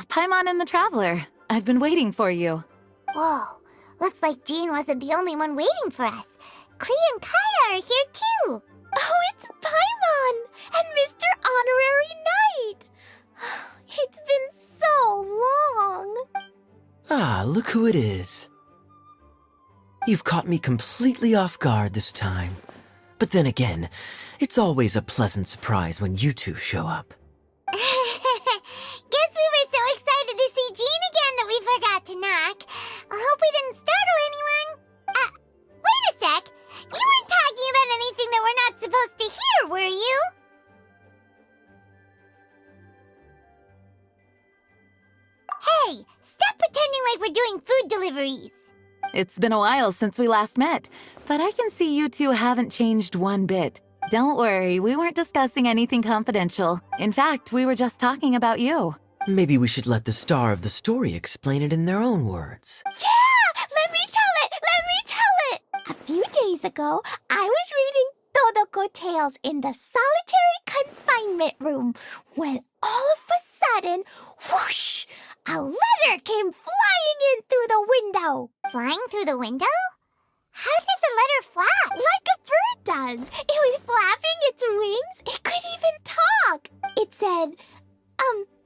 Paimon and the Traveler. I've been waiting for you. Whoa, looks like Jean wasn't the only one waiting for us. Klee and Kaya are here too. Oh, it's Paimon and Mr. Honorary Knight. It's been so long. Ah, look who it is. You've caught me completely off guard this time. But then again, it's always a pleasant surprise when you two show up. Guess we were so excited to see Jean again that we forgot to knock. I hope we didn't startle anyone. Wait a sec. You weren't talking about anything that we're not supposed to hear, were you? Hey, stop pretending like we're doing food deliveries. It's been a while since we last met, but I can see you two haven't changed one bit. Don't worry, we weren't discussing anything confidential. In fact, we were just talking about you. Maybe we should let the star of the story explain it in their own words. Yeah! Let me tell it! Let me tell it! A few days ago, I was reading Todoko Tales in the solitary confinement room when all of a sudden, whoosh! A letter came flying in through the window. Flying through the window? How does a letter fly? Like a bird does. It was flapping its wings. It could even talk. It said,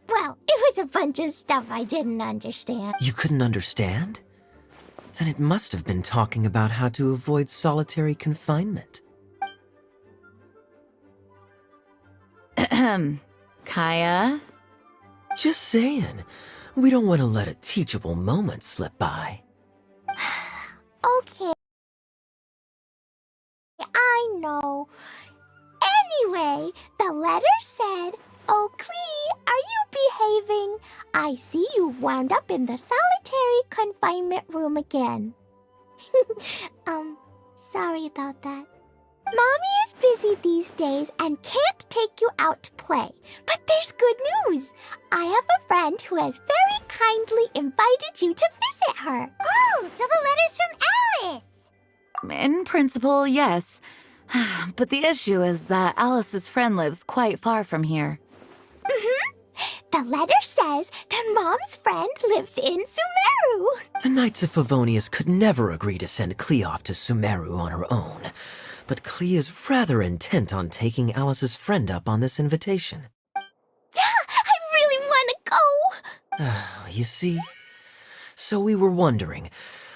well, it was a bunch of stuff I didn't understand. You couldn't understand? Then it must have been talking about how to avoid solitary confinement. Kaya? Just saying. We don't want to let a teachable moment slip by. Okay. I know. Anyway, the letter said, "Oh, Klee, are you behaving? I see you've wound up in the solitary confinement room again." Sorry about that. Mommy is busy these days and can't take you out to play. But there's good news. I have a friend who has very kindly invited you to visit her. Oh, so the letter's from Alice. In principle, yes. But the issue is that Alice's friend lives quite far from here. The letter says that Mom's friend lives in Sumeru. The Knights of Favonius could never agree to send Klee off to Sumeru on her own. But Klee is rather intent on taking Alice's friend up on this invitation. Yeah, I really want to go. You see? So we were wondering,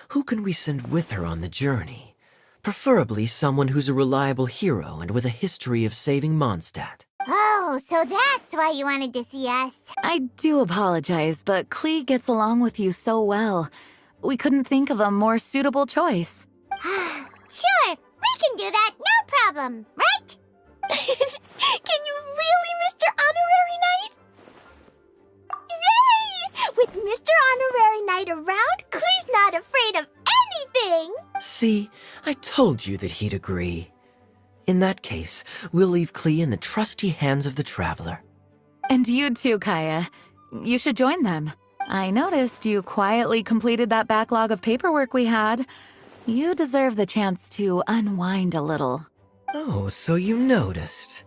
who can we send with her on the journey? Preferably someone who's a reliable hero and with a history of saving Mondstadt. Oh, so that's why you wanted to see us. I do apologize, but Klee gets along with you so well. We couldn't think of a more suitable choice. Sure, we can do that, no problem, right? Can you really, Mr. Honorary Knight? Yay! With Mr. Honorary Knight around, Klee's not afraid of anything! See, I told you that he'd agree. In that case, we'll leave Klee in the trusty hands of the Traveler. And you too, Kaya. You should join them. I noticed you quietly completed that backlog of paperwork we had. You deserve the chance to unwind a little. Oh, so you noticed.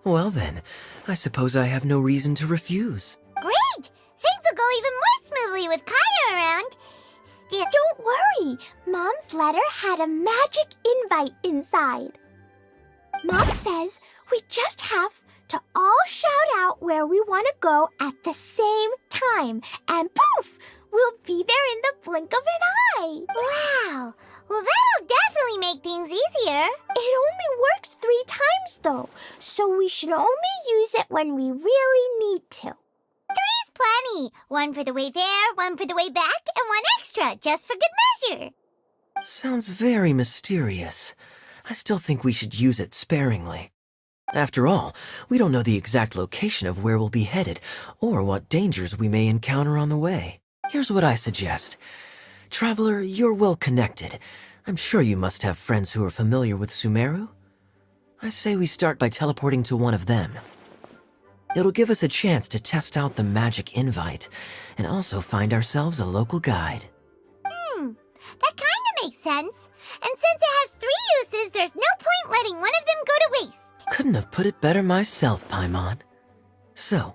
Well then, I suppose I have no reason to refuse. Great! Things will go even more smoothly with Kaya around. Still, Don't worry, Mom's letter had a magic invite inside. Mom says we just have to all shout out where we want to go at the same time, and poof, we'll be there in the blink of an eye. wow! Well, that'll definitely make things easier. It only works 3 times though, so we should only use it when we really need to. 3's plenty. 1 for the way there, 1 for the way back, and 1 extra, just for good measure. Sounds very mysterious. I still think we should use it sparingly. After all, we don't know the exact location of where we'll be headed, or what dangers we may encounter on the way. Here's what I suggest. Traveler, you're well connected. I'm sure you must have friends who are familiar with Sumeru. I say we start by teleporting to one of them. It'll give us a chance to test out the magic invite, and also find ourselves a local guide. That kinda makes sense. And since it has 3 uses, there's no point letting one of them go to waste. Couldn't have put it better myself, Paimon. So,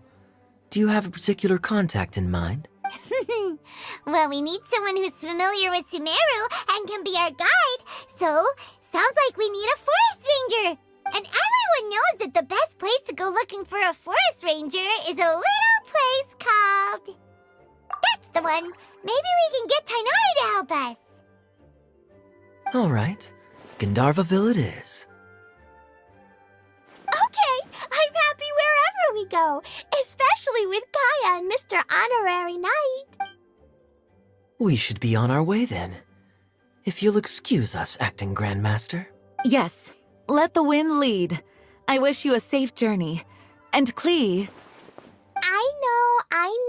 do you have a particular contact in mind? Well, we need someone who's familiar with Sumeru and can be our guide, so sounds like we need a forest ranger. And everyone knows that the best place to go looking for a forest ranger is a little place called... That's the one! Maybe we can get Tainari to help us. All right, Gandharvaville it is. Okay, I'm happy wherever we go, especially with Kaya and Mr. Honorary Knight. We should be on our way then. If you'll excuse us, Acting Grandmaster. Yes, let the wind lead. I wish you a safe journey. And Klee, I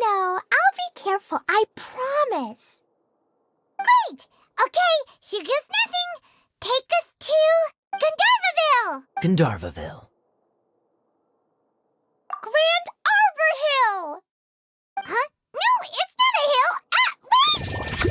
know. I'll be careful, I promise. Great! Okay, here goes nothing. Take us to Gandharvaville! Gandharvaville. Grand Arbor Hill! Huh? No, it's not a hill! Wait!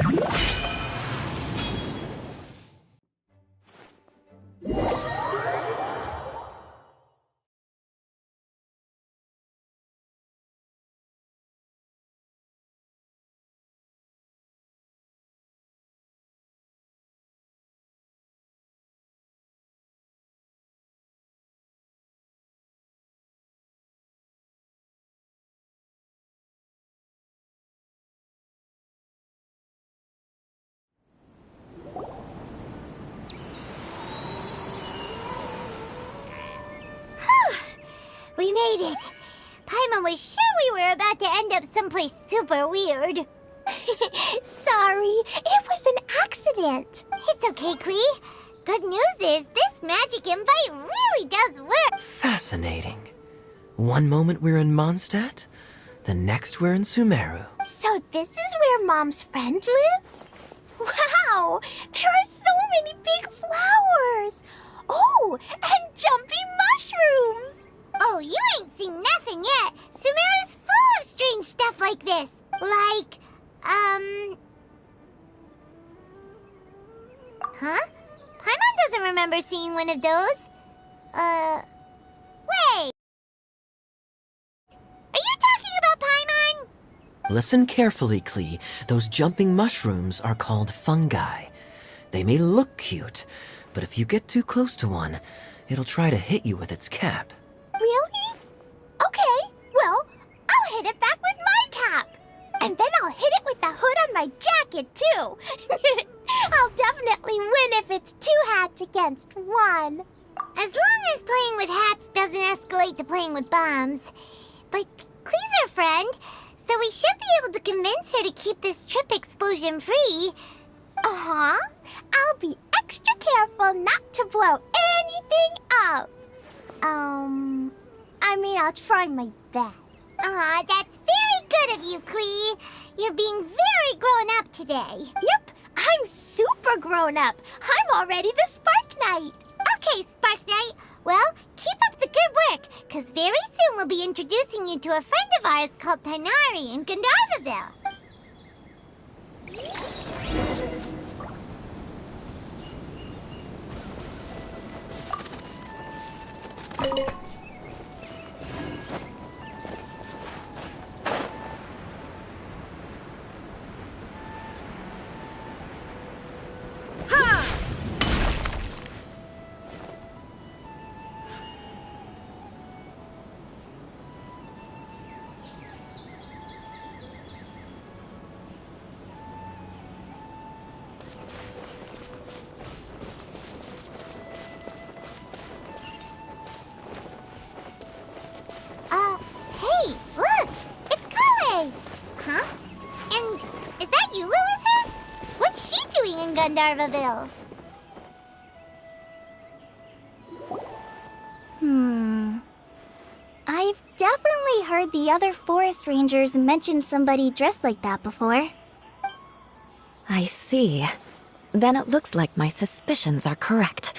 We made it. Paimon was sure we were about to end up someplace super weird. Sorry, it was an accident. It's okay, Klee. Good news is this magic invite really does work. Fascinating. One moment we're in Mondstadt, the next we're in Sumeru. So this is where Mom's friend lives? Wow, there are so many big flowers. Oh, and jumping mushrooms. Oh, you ain't seen nothing yet. Sumeru's full of strange stuff like this. Like, Huh? Paimon doesn't remember seeing one of those. Wait. Are you talking about Paimon? Listen carefully, Klee. Those jumping mushrooms are called fungi. They may look cute, but if you get too close to one, it'll try to hit you with its cap. Really? Okay, well, I'll hit it back with my cap. And then I'll hit it with the hood on my jacket, too. I'll definitely win if it's 2 hats against 1. As long as playing with hats doesn't escalate to playing with bombs. But Clee's our friend, so we should be able to convince her to keep this trip explosion-free. Uh-huh. I'll be extra careful not to blow anything up. I'll try my best. Aw, that's very good of you, Clee. You're being very grown up today. Yep, I'm super grown up. I'm already the Spark Knight. Okay, Spark Knight. Well, keep up the good work, because very soon we'll be introducing you to a friend of ours called Tanari in Gandharvaville. Hey, look! It's Kale! Huh? And is that Eula with her? What's she doing in Gandharvaville? I've definitely heard the other forest rangers mention somebody dressed like that before. I see. Then it looks like my suspicions are correct.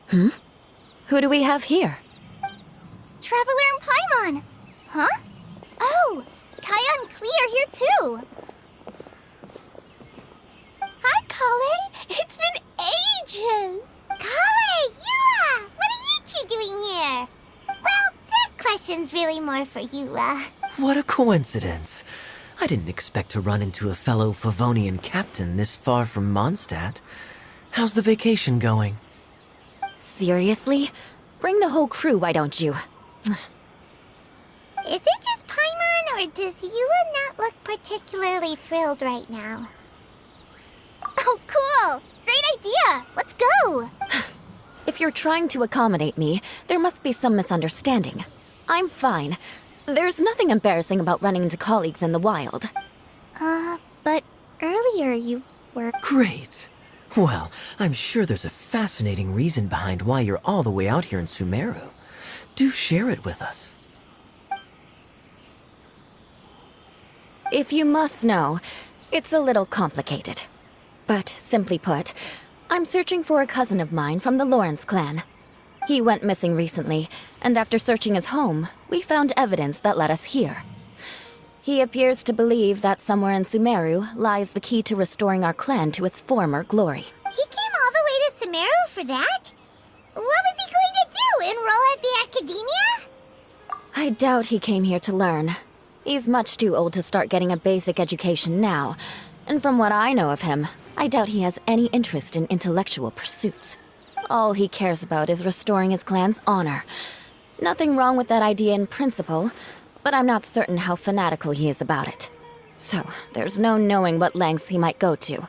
Who do we have here? Traveler and Paimon! Huh? Oh, Kaya and Klee are here too! Hi, Kale! It's been ages! Kale! Eula! What are you two doing here? Well, that question's really more for Eula. What a coincidence. I didn't expect to run into a fellow Favonian captain this far from Mondstadt. How's the vacation going? Seriously? Bring the whole crew, why don't you? Is it just Paimon, or does Eula not look particularly thrilled right now? Oh, cool! Great idea! Let's go! If you're trying to accommodate me, there must be some misunderstanding. I'm fine. There's nothing embarrassing about running into colleagues in the wild. But earlier you were... Great. Well, I'm sure there's a fascinating reason behind why you're all the way out here in Sumeru. Do share it with us. If you must know, it's a little complicated. But simply put, I'm searching for a cousin of mine from the Lawrence clan. He went missing recently, and after searching his home, we found evidence that led us here. He appears to believe that somewhere in Sumeru lies the key to restoring our clan to its former glory. He came all the way to Sumeru for that? What was he going to do, enroll at the academia? I doubt he came here to learn. He's much too old to start getting a basic education now, and from what I know of him, I doubt he has any interest in intellectual pursuits. All he cares about is restoring his clan's honor. Nothing wrong with that idea in principle, but I'm not certain how fanatical he is about it. So, there's no knowing what lengths he might go to.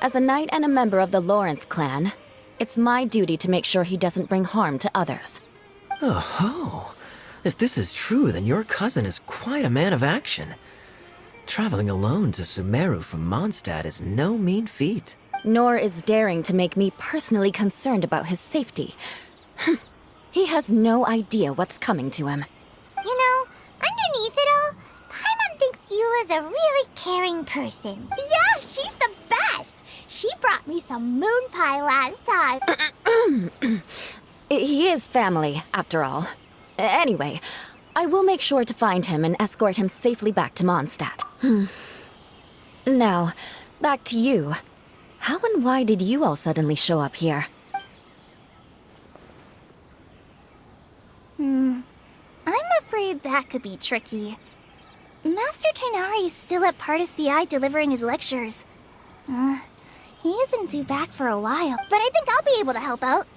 As a knight and a member of the Lawrence clan, it's my duty to make sure he doesn't bring harm to others. Oh-ho. If this is true, then your cousin is quite a man of action. Traveling alone to Sumeru from Mondstadt is no mean feat. Nor is daring to make me personally concerned about his safety. He has no idea what's coming to him. You know, underneath it all, Paimon thinks Eula's a really caring person. Yeah, she's the best! She brought me some moon pie last time. He is family, after all. Anyway, I will make sure to find him and escort him safely back to Mondstadt. Now, back to you. How and why did you all suddenly show up here? I'm afraid that could be tricky. Master Tainari is still at Pardis Eye delivering his lectures. He isn't due back for a while, but I think I'll be able to help out.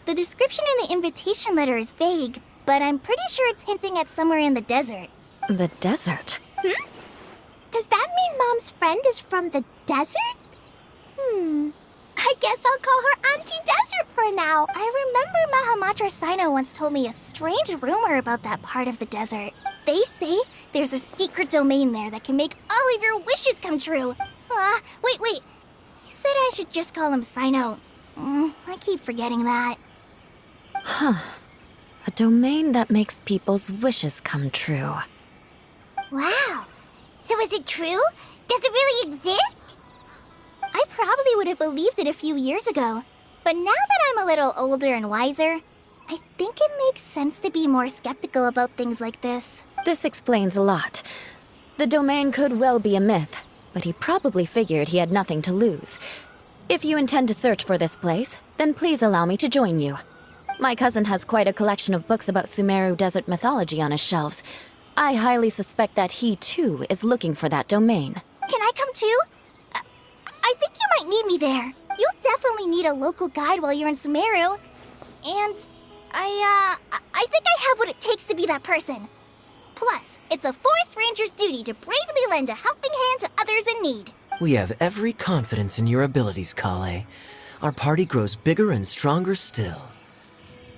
The description in the invitation letter is vague, but I'm pretty sure it's hinting at somewhere in the desert. The desert? Does that mean Mom's friend is from the desert? I I guess I'll call her Auntie Desert for now. I remember Mahamatra Sino once told me a strange rumor about that part of the desert. They say there's a secret domain there that can make all of your wishes come true. Wait. He said I should just call him Sino. I keep forgetting that. A domain that makes people's wishes come true. Wow. So is it true? Does it really exist? I probably would have believed it a few years ago. But now that I'm a little older and wiser, I think it makes sense to be more skeptical about things like this. This explains a lot. The domain could well be a myth, but he probably figured he had nothing to lose. If you intend to search for this place, then please allow me to join you. My cousin has quite a collection of books about Sumeru desert mythology on his shelves. I highly suspect that he, too, is looking for that domain. Can I come too? I think you might need me there. You'll definitely need a local guide while you're in Sumeru. And I think I have what it takes to be that person. Plus, it's a forest ranger's duty to bravely lend a helping hand to others in need. We have every confidence in your abilities, Kale. Our party grows bigger and stronger still.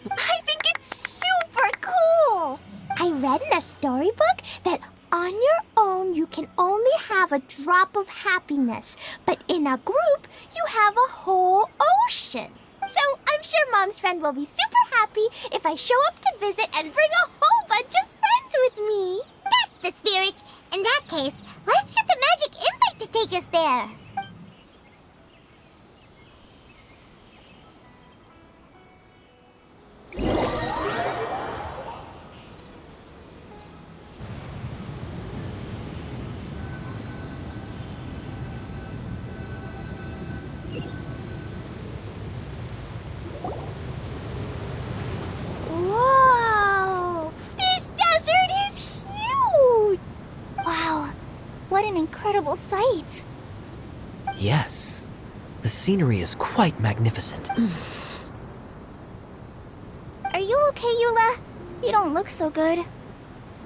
I think it's super cool! I read in a storybook that on your own you can only have a drop of happiness, but in a group you have a whole ocean. So I'm sure Mom's friend will be super happy if I show up to visit and bring a whole bunch of friends with me. That's the spirit. In that case, let's get the magic invite to take us there. Whoa! This desert is huge! Wow, what an incredible sight. Yes, the scenery is quite magnificent. Are you okay, Eula? You don't look so good.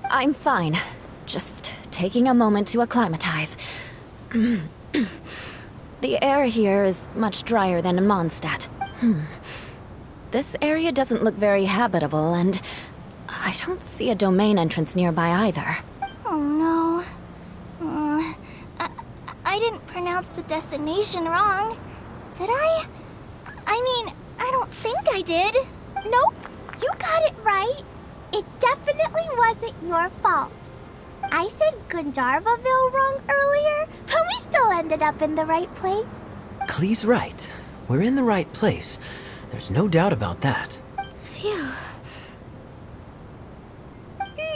I'm fine. Just taking a moment to acclimatize. The air here is much drier than in Mondstadt. This area doesn't look very habitable, and I don't see a domain entrance nearby either. Oh no. I didn't pronounce the destination wrong. Did I? I mean, I don't think I did. Nope, you got it right. It definitely wasn't your fault. I said Gandharvaville wrong earlier, but we still ended up in the right place. Klee's right. We're in the right place. There's no doubt about that. Phew.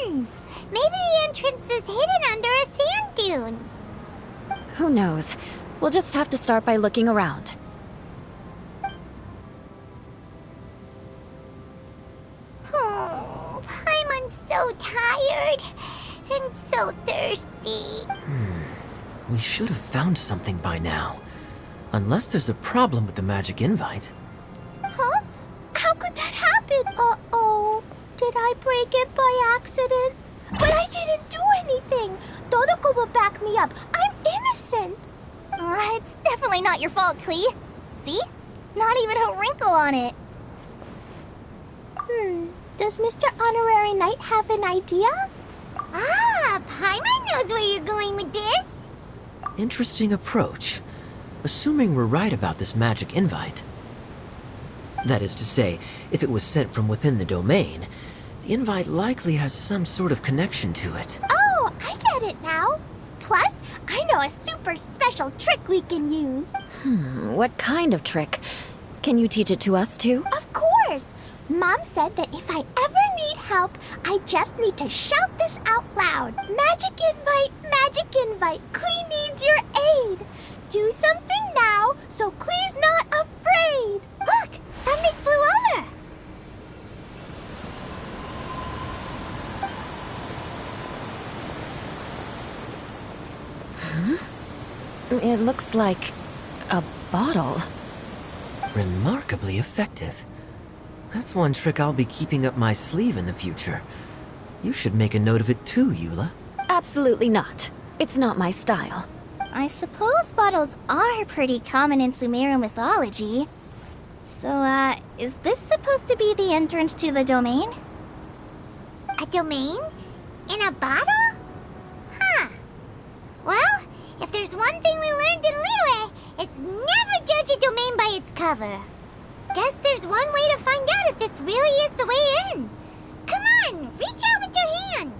Maybe the entrance is hidden under a sand dune. Who knows? We'll just have to start by looking around. Oh, Paimon's so tired and so thirsty. We should have found something by now. Unless there's a problem with the magic invite. Huh? How could that happen? Uh-oh. Did I break it by accident? But I didn't do anything. Todoko will back me up. I'm innocent. It's definitely not your fault, Klee. See? Not even a wrinkle on it. Does Mr. Honorary Knight have an idea? Ah, Paimon knows where you're going with this. Interesting approach. Assuming we're right about this magic invite. That is to say, if it was sent from within the domain, the invite likely has some sort of connection to it. Oh, I get it now. Plus, I know a super special trick we can use. What kind of trick? Can you teach it to us too? Of course! Mom said that if I ever need help, I just need to shout this out loud. Magic invite, Klee needs your aid. Do something now so Klee's not afraid. Look, something flew over. It looks like a bottle. Remarkably effective. That's one trick I'll be keeping up my sleeve in the future. You should make a note of it too, Eula. Absolutely not. It's not my style. I suppose bottles are pretty common in Sumerian mythology. So, is this supposed to be the entrance to the domain? A domain? In a bottle? Huh. Well, if there's one thing we learned in Liyue, it's never judge a domain by its cover. Guess there's one way to find out if this really is the way in. Come on, reach out with your hand.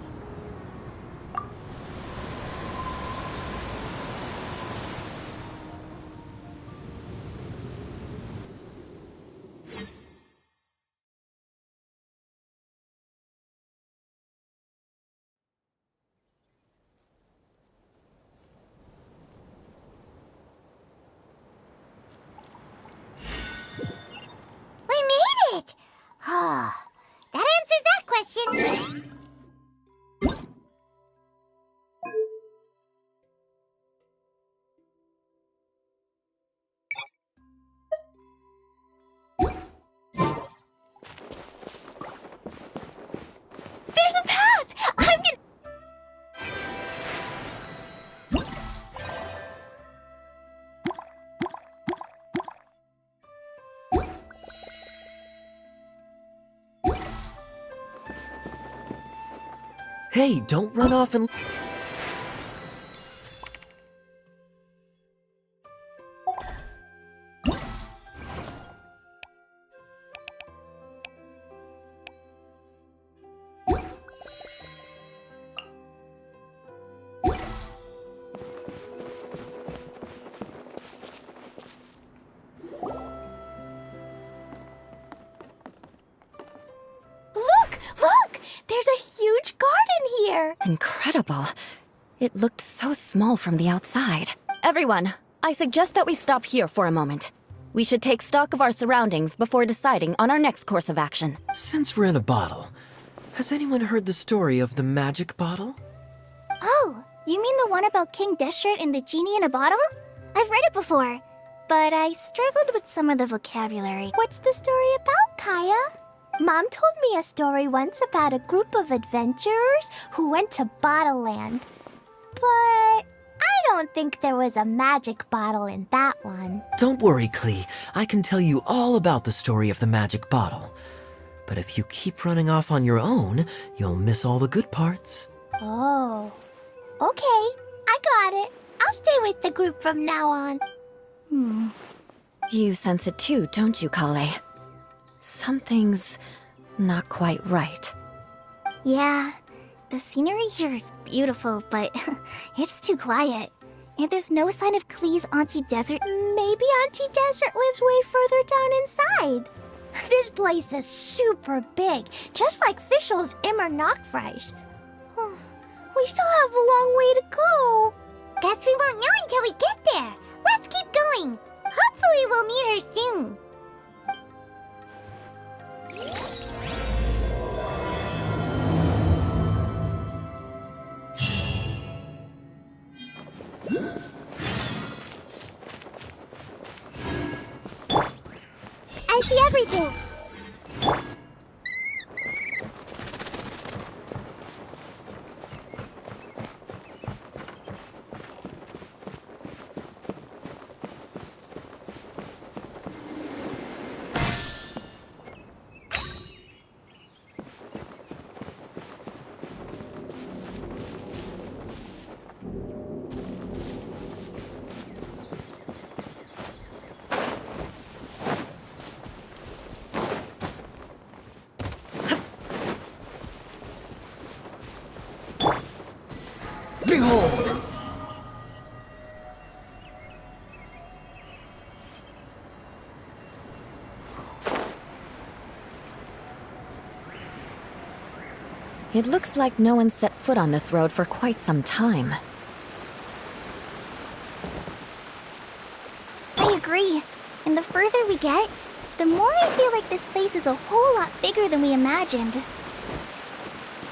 We made it! Oh, that answers that question. There's a path! I'm gonna... Hey, don't run off and... Look! There's a huge garden here! Incredible. It looked so small from the outside. Everyone, I suggest that we stop here for a moment. We should take stock of our surroundings before deciding on our next course of action. Since we're in a bottle, has anyone heard the story of the magic bottle? Oh, you mean the one about King Deshret and the genie in a bottle? I've read it before, but I struggled with some of the vocabulary. What's the story about, Kaya? Mom told me a story once about a group of adventurers who went to Bottle Land. But I don't think there was a magic bottle in that one. Don't worry, Klee. I can tell you all about the story of the magic bottle. But if you keep running off on your own, you'll miss all the good parts. Oh, okay. I got it. I'll stay with the group from now on. You sense it too, don't you, Kale? Something's not quite right. Yeah, the scenery here is beautiful, but it's too quiet. And there's no sign of Klee's Auntie Desert. Maybe Auntie Desert lives way further down inside. This place is super big, just like Fischl's Immer Nachtreich. We still have a long way to go. Guess we won't know until we get there. Let's keep going. Hopefully we'll meet her soon. I see everything. Behold! It looks like no one set foot on this road for quite some time. I agree. And the further we get, the more I feel like this place is a whole lot bigger than we imagined.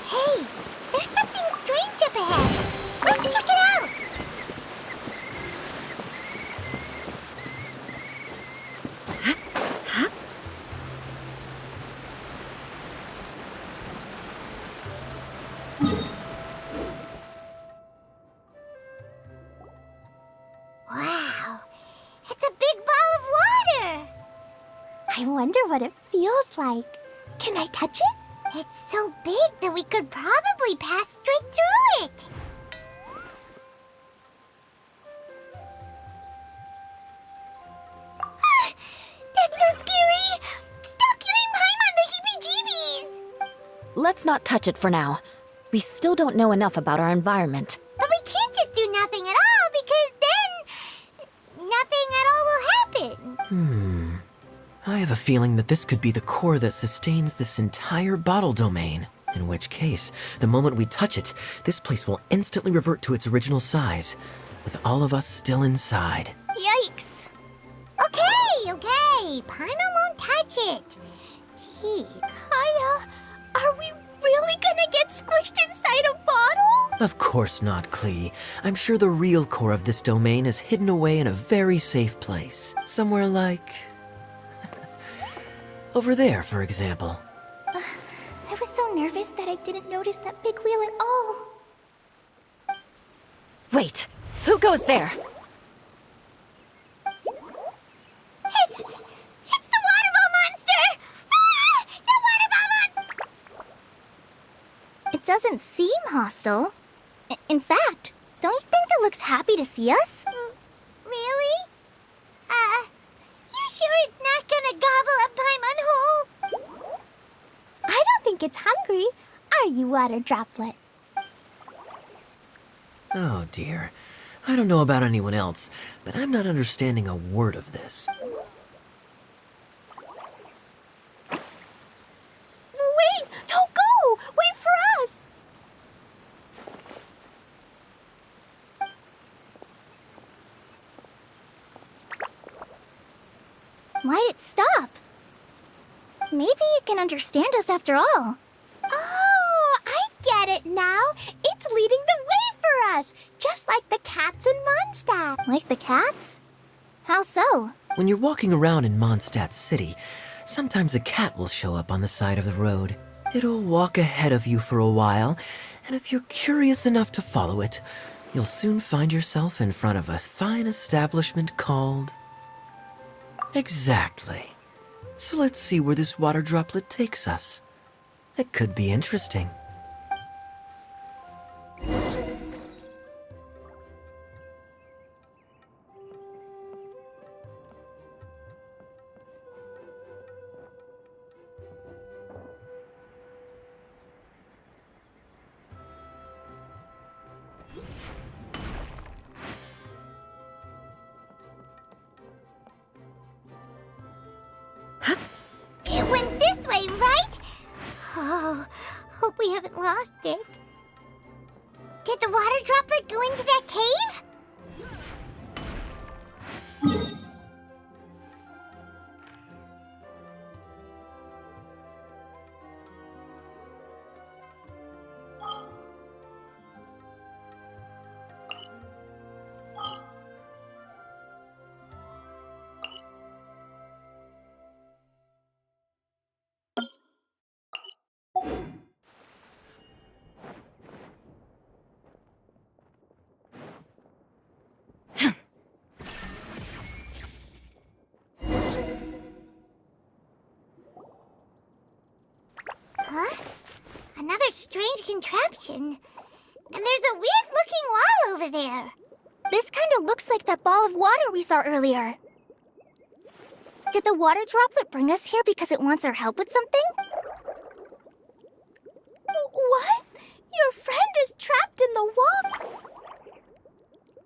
Hey, there's something strange up ahead. Let's check it out. wonder what it feels like. Can I touch it? It's so big that we could probably pass straight through it. That's so scary! Stop giving Paimon the heebie-jeebies! Let's not touch it for now. We still don't know enough about our environment. But we can't just do nothing at all, because then nothing at all will happen. I have a feeling that this could be the core that sustains this entire bottle domain. In which case, the moment we touch it, this place will instantly revert to its original size, with all of us still inside. Yikes. Okay. Paimon won't touch it. Gee. Kaya, are we really gonna get squished inside a bottle? Of course not, Klee. I'm sure the real core of this domain is hidden away in a very safe place. Somewhere like... over there, for example. I was so nervous that I didn't notice that big wheel at all. Wait, who goes there? It's the water ball monster! Ah! The water ball monster! It doesn't seem hostile. In fact, don't you think it looks happy to see us? Really? You sure it's not gonna gobble up Paimon whole? I don't think it's hungry. Are you, Water Droplet? Oh dear. I don't know about anyone else, but I'm not understanding a word of this. Wait! Don't go! Wait for us! Why'd it stop? Maybe it can understand us after all. Oh, I get it now. It's leading the way for us, just like the cats in Mondstadt. Like the cats? How so? When you're walking around in Mondstadt City, sometimes a cat will show up on the side of the road. It'll walk ahead of you for a while, and if you're curious enough to follow it, you'll soon find yourself in front of a fine establishment called... Exactly. So let's see where this water droplet takes us. It could be interesting. It went this way, right? Oh, hope we haven't lost it. Did the water droplet go into that cave? Huh? Another strange contraption. And there's a weird-looking wall over there. This kind of looks like that ball of water we saw earlier. Did the water droplet bring us here because it wants our help with something? What? Your friend is trapped in the wall?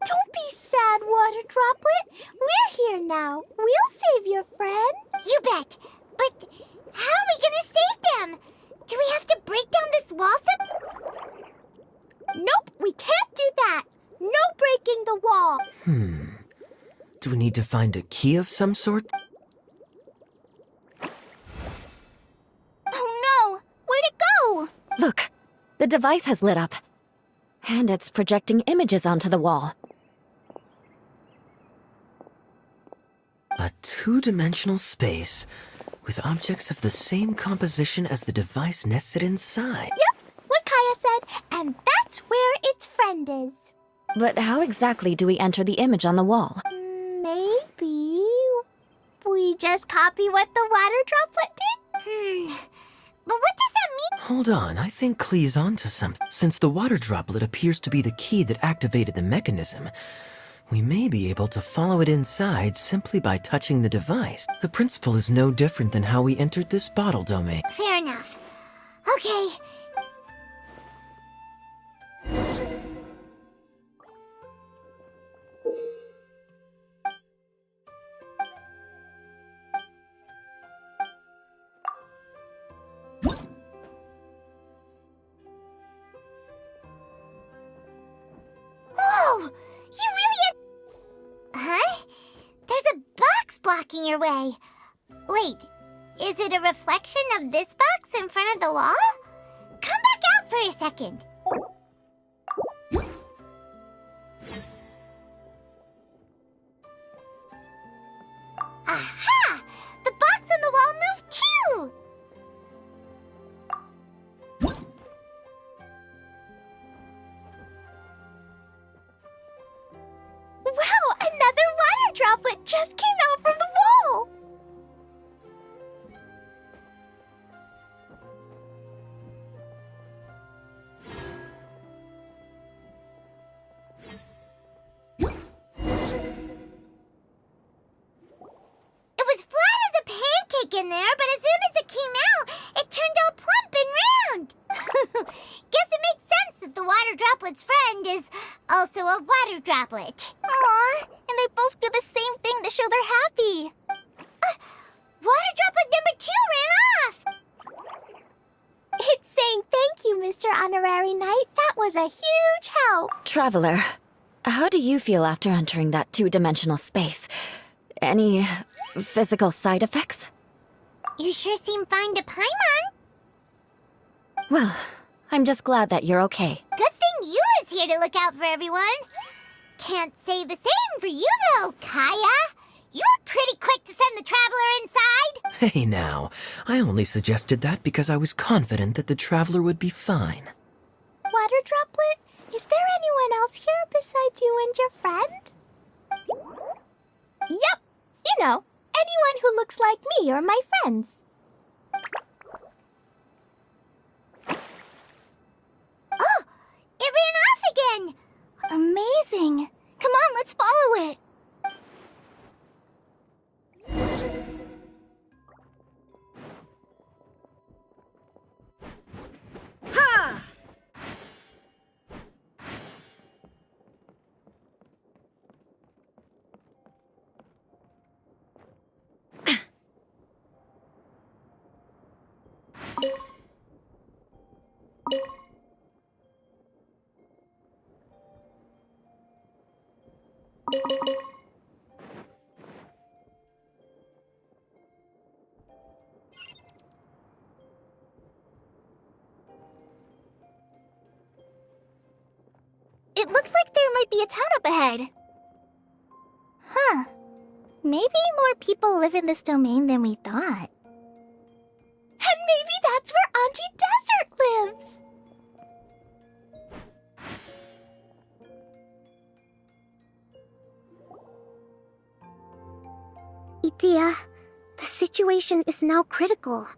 Don't be sad, Water Droplet. We're here now. We'll save your friend. You bet. But how are we gonna save them? Do we have to break down this wall Nope, we can't do that. No breaking the wall. Do we need to find a key of some sort? Oh no! Where'd it go? Look, the device has lit up. And it's projecting images onto the wall. A two-dimensional space with objects of the same composition as the device nested inside. Yep, what Kaya said, and that's where its friend is. But how exactly do we enter the image on the wall? Maybe we just copy what the water droplet did? But what does that mean? Hold on, I think Klee's onto something. Since the water droplet appears to be the key that activated the mechanism, we may be able to follow it inside simply by touching the device. The principle is no different than how we entered this bottle domain. Fair enough. Okay. Whoa! You really had... Huh? There's a box blocking your way. Wait, is it a reflection of this box in front of the wall? Come back out for a second. Aha! The box on the wall moved too! Wow, another water droplet just came out from the wall! It was flat as a pancake in there, but as soon as it came out, it turned all plump and round. Guess it makes sense that the water droplet's friend is also a water droplet. Aw, and they both do the same thing to show they're happy. Water droplet number 2 ran off. It's saying thank you, Mr. Honorary Knight. That was a huge help. Traveler, how do you feel after entering that two-dimensional space? Any physical side effects? You sure seem fine to Paimon. Well, I'm just glad that you're okay. Good thing Yula's here to look out for everyone. Can't say the same for you, though, Kaya. You were pretty quick to send the traveler inside. Hey now, I only suggested that because I was confident that the traveler would be fine. Water droplet, is there anyone else here besides you and your friend? Yep, you know, anyone who looks like me or my friends. Oh, it ran off again. Amazing. Come on, let's follow it. Ha! It looks like there might be a town up ahead. Huh. Maybe more people live in this domain than we thought. And maybe that's where Auntie Desert lives! Itia, the situation is now critical.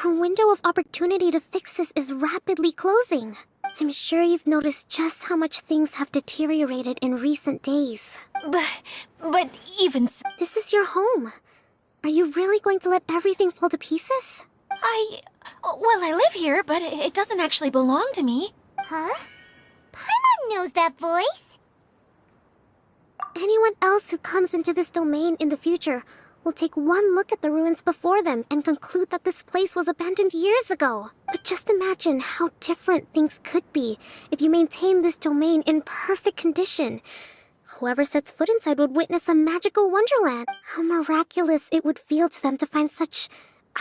Our window of opportunity to fix this is rapidly closing. I'm sure you've noticed just how much things have deteriorated in recent days. But even so, This is your home. Are you really going to let everything fall to pieces? I live here, but it doesn't actually belong to me. Huh? Paimon knows that voice. Anyone else who comes into this domain in the future will take one look at the ruins before them and conclude that this place was abandoned years ago. But just imagine how different things could be if you maintain this domain in perfect condition. Whoever sets foot inside would witness a magical wonderland. How miraculous it would feel to them to find such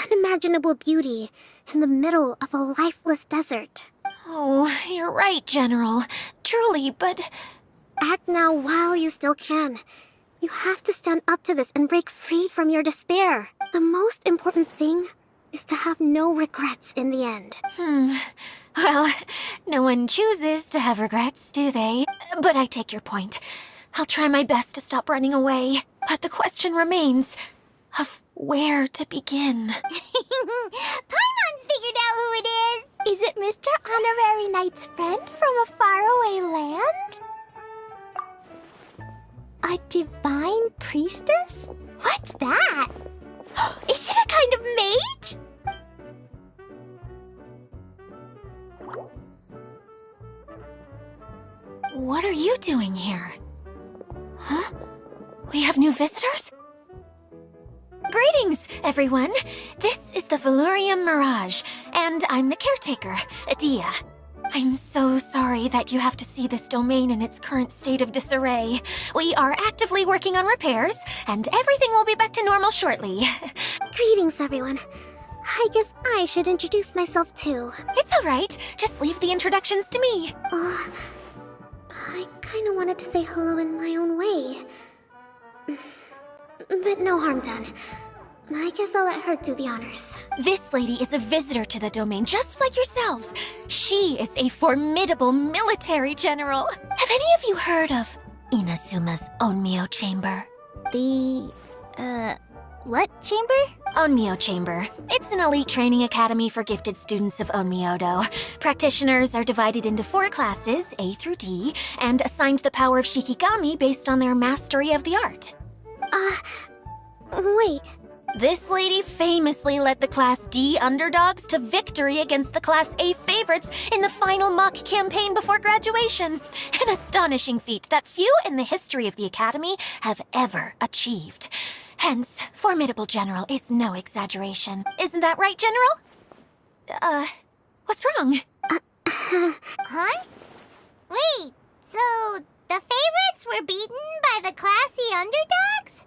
unimaginable beauty in the middle of a lifeless desert. Oh, you're right, General. Truly, but... Act now while you still can. You have to stand up to this and break free from your despair. The most important thing is to have no regrets in the end. Well, no one chooses to have regrets, do they? But I take your point. I'll try my best to stop running away. But the question remains, of where to begin. Paimon's figured out who it is. Is it Mr. Honorary Knight's friend from a faraway land? A divine priestess? What's that? Is it a kind of mage? What are you doing here? Huh? We have new visitors? Greetings, everyone. This is the Valurium Mirage, and I'm the caretaker, Adia. I'm so sorry that you have to see this domain in its current state of disarray. We are actively working on repairs, and everything will be back to normal shortly. Greetings, everyone. I guess I should introduce myself too. It's all right. Just leave the introductions to me. I kinda wanted to say hello in my own way. But no harm done. I guess I'll let her do the honors. This lady is a visitor to the domain, just like yourselves. She is a formidable military general. Have any of you heard of Inazuma's Onmyo Chamber? What chamber? Onmyo Chamber. It's an elite training academy for gifted students of Onmyodo. Practitioners are divided into 4 classes, A through D, and assigned the power of Shikigami based on their mastery of the art. Wait. This lady famously led the Class D underdogs to victory against the Class A favorites in the final mock campaign before graduation. An astonishing feat that few in the history of the Academy have ever achieved. Hence, formidable general is no exaggeration. Isn't that right, General? What's wrong? Huh? Wait, so the favorites were beaten by the classy underdogs?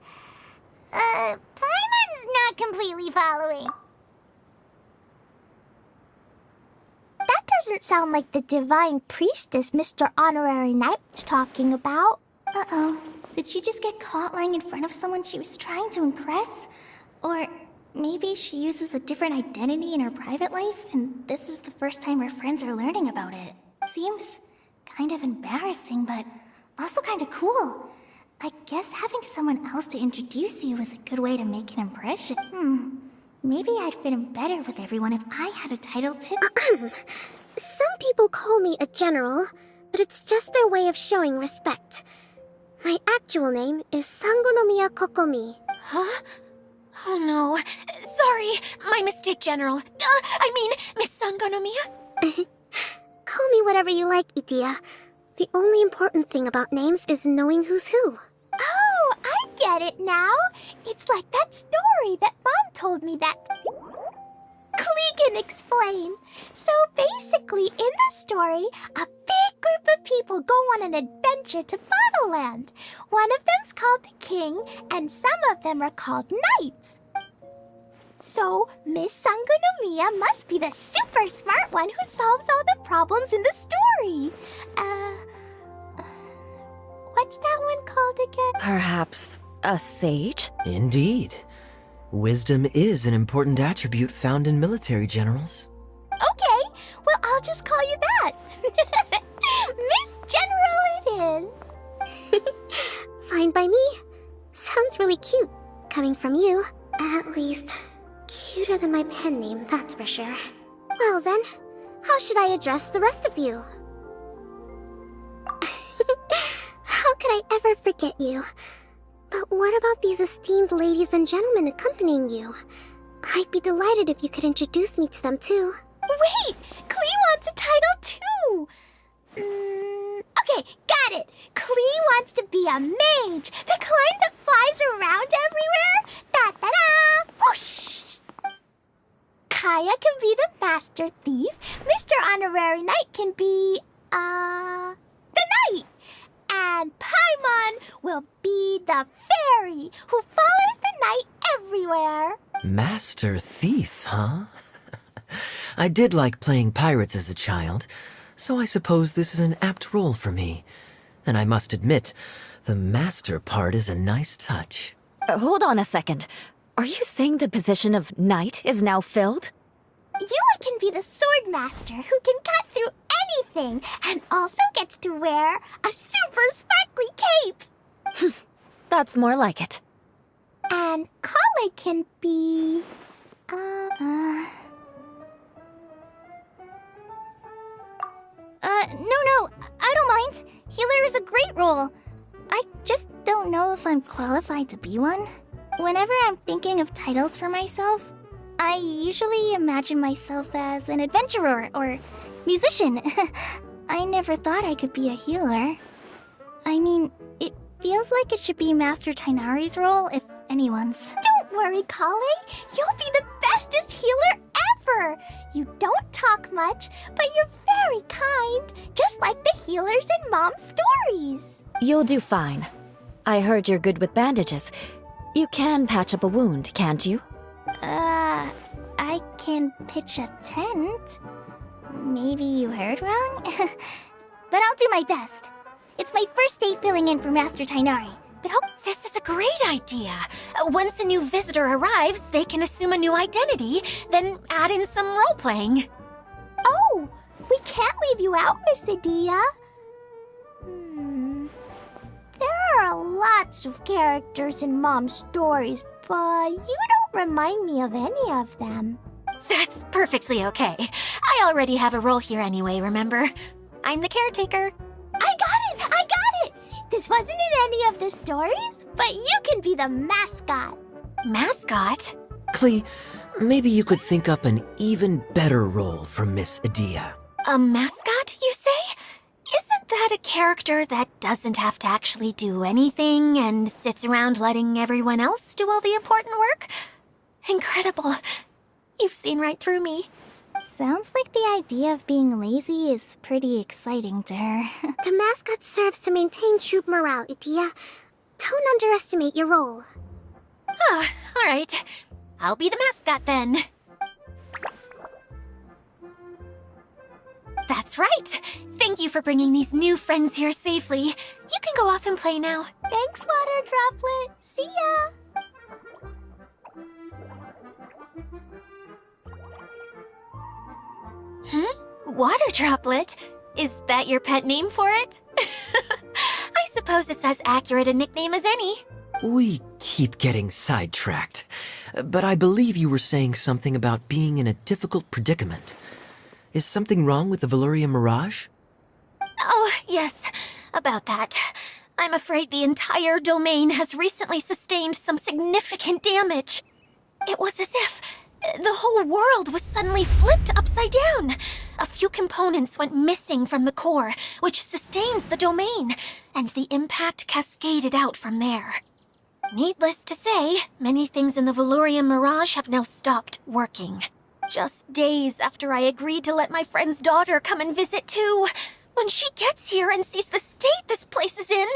Paimon's not completely following. That doesn't sound like the divine priestess Mr. Honorary Knight was talking about. Uh-oh. Did she just get caught lying in front of someone she was trying to impress? Or maybe she uses a different identity in her private life, and this is the first time her friends are learning about it. Seems kind of embarrassing, but also kind of cool. I guess having someone else to introduce you is a good way to make an impression. Maybe I'd fit in better with everyone if I had a title too. Some people call me a general, but it's just their way of showing respect. My actual name is Sangonomiya Kokomi. Huh? Oh no. Sorry, my mistake, General. Miss Sangonomiya? Call me whatever you like, Itia. The only important thing about names is knowing who's who. Oh, I get it now. It's like that story that Mom told me that... Klee can explain. So basically, in the story, a big group of people go on an adventure to Bottleland. One of them's called the King, and some of them are called Knights. So, Miss Sangonomiya must be the super smart one who solves all the problems in the story. What's that one called again? Perhaps a sage? Indeed. Wisdom is an important attribute found in military generals. Okay, well, I'll just call you that. Miss General it is. Fine by me. Sounds really cute, coming from you. At least, cuter than my pen name, that's for sure. Well then, how should I address the rest of you? How could I ever forget you? But what about these esteemed ladies and gentlemen accompanying you? I'd be delighted if you could introduce me to them too. Wait, Klee wants a title too. Okay, got it. Klee wants to be a mage, the kind that flies around everywhere. Da-da-da! Whoosh! Kaya can be the master thief. Mr. Honorary Knight can be, the knight. And Paimon will be the fairy who follows the knight everywhere. Master Thief, huh? I did like playing pirates as a child, so I suppose this is an apt role for me. And I must admit, the master part is a nice touch. Hold on a second. Are you saying the position of knight is now filled? Yula can be the sword master who can cut through anything and also gets to wear a super sparkly cape. That's more like it. And Kale can be... No, I don't mind. Healer is a great role. I just don't know if I'm qualified to be one. Whenever I'm thinking of titles for myself, I usually imagine myself as an adventurer or musician. I never thought I could be a healer. I mean, it feels like it should be Master Tainari's role, if anyone's. Don't worry, Kale. You'll be the bestest healer ever. You don't talk much, but you're very kind, just like the healers in Mom's stories. You'll do fine. I heard you're good with bandages. You can patch up a wound, can't you? I can pitch a tent. Maybe you heard wrong? But I'll do my best. It's my first day filling in for Master Tainari, but hope This is a great idea. Once a new visitor arrives, they can assume a new identity, then add in some role-playing. Oh, we can't leave you out, Miss Adia. There are lots of characters in Mom's stories, but you don't remind me of any of them. That's perfectly okay. I already have a role here anyway, remember? I'm the caretaker. I got it! This wasn't in any of the stories, but you can be the mascot. Mascot? Klee, maybe you could think up an even better role for Miss Adia. A mascot, you say? Isn't that a character that doesn't have to actually do anything and sits around letting everyone else do all the important work? Incredible. You've seen right through me. sounds like the idea of being lazy is pretty exciting to her. The mascot serves to maintain troop morale, Adia. Don't underestimate your role. Ah, all right. I'll be the mascot then. That's right. Thank you for bringing these new friends here safely. You can go off and play now. Thanks, Water Droplet. See ya! Water Droplet? Is that your pet name for it? I suppose it's as accurate a nickname as any. We keep getting sidetracked, but I believe you were saying something about being in a difficult predicament. Is something wrong with the Valyria Mirage? Oh, yes, about that. I'm afraid the entire domain has recently sustained some significant damage. It was as if the whole world was suddenly flipped upside down. A few components went missing from the core, which sustains the domain, and the impact cascaded out from there. Needless to say, many things in the Valyria Mirage have now stopped working. Just days after I agreed to let my friend's daughter come and visit too. When she gets here and sees the state this place is in...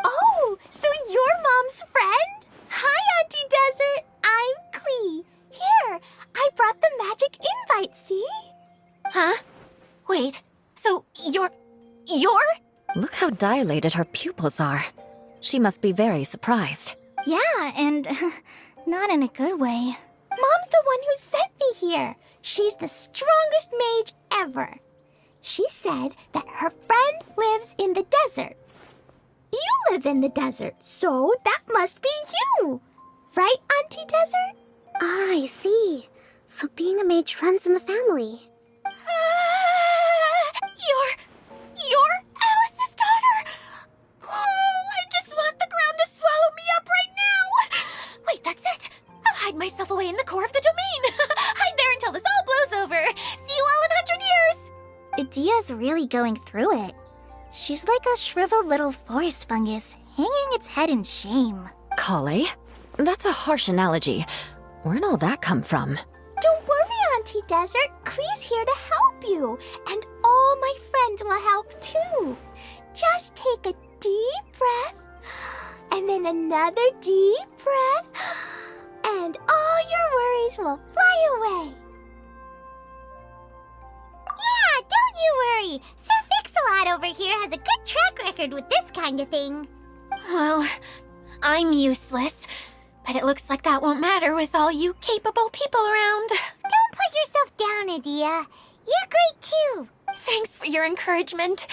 Oh, so you're Mom's friend? Hi, Auntie Desert. I'm Klee. Here, I brought the magic invite, see? Huh? Wait, so you're... Look how dilated her pupils are. She must be very surprised. Yeah, and not in a good way. Mom's the one who sent me here. She's the strongest mage ever. She said that her friend lives in the desert. You live in the desert, so that must be you. Right, Auntie Desert? Ah, I see. So being a mage runs in the family. You're Alice's daughter! Oh, I just want the ground to swallow me up right now! Wait, that's it! I'll hide myself away in the core of the domain! Hide there until this all blows over! See you all in 100 years! Adia's really going through it. She's like a shriveled little forest fungus, hanging its head in shame. Kale? That's a harsh analogy. Where'd all that come from? Don't worry, Auntie Desert. Klee's here to help you. And all my friends will help too. Just take a deep breath. And then another deep breath. And all your worries will fly away. Yeah, don't you worry. Sir Fix-a-Lot over here has a good track record with this kind of thing. Well, I'm useless, but it looks like that won't matter with all you capable people around. Don't put yourself down, Adia. You're great too. Thanks for your encouragement.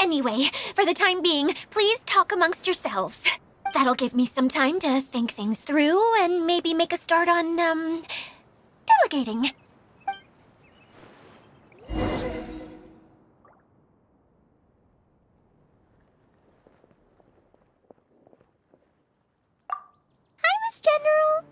Anyway, for the time being, please talk amongst yourselves. That'll give me some time to think things through and maybe make a start on, delegating. Hi, Miss General.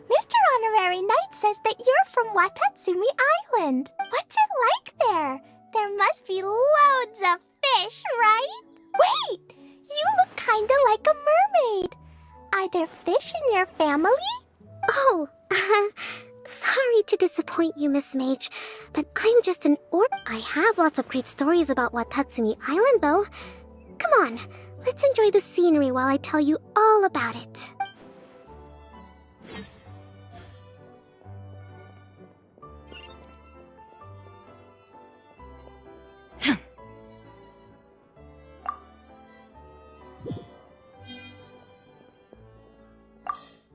Mr. Honorary Knight says that you're from Watatsumi Island. What's it like there? There must be loads of fish, right? Wait! You look kinda like a mermaid. Are there fish in your family? Oh, sorry to disappoint you, Miss Mage, but I'm just an I have lots of great stories about Watatsumi Island, though. Come on, let's enjoy the scenery while I tell you all about it.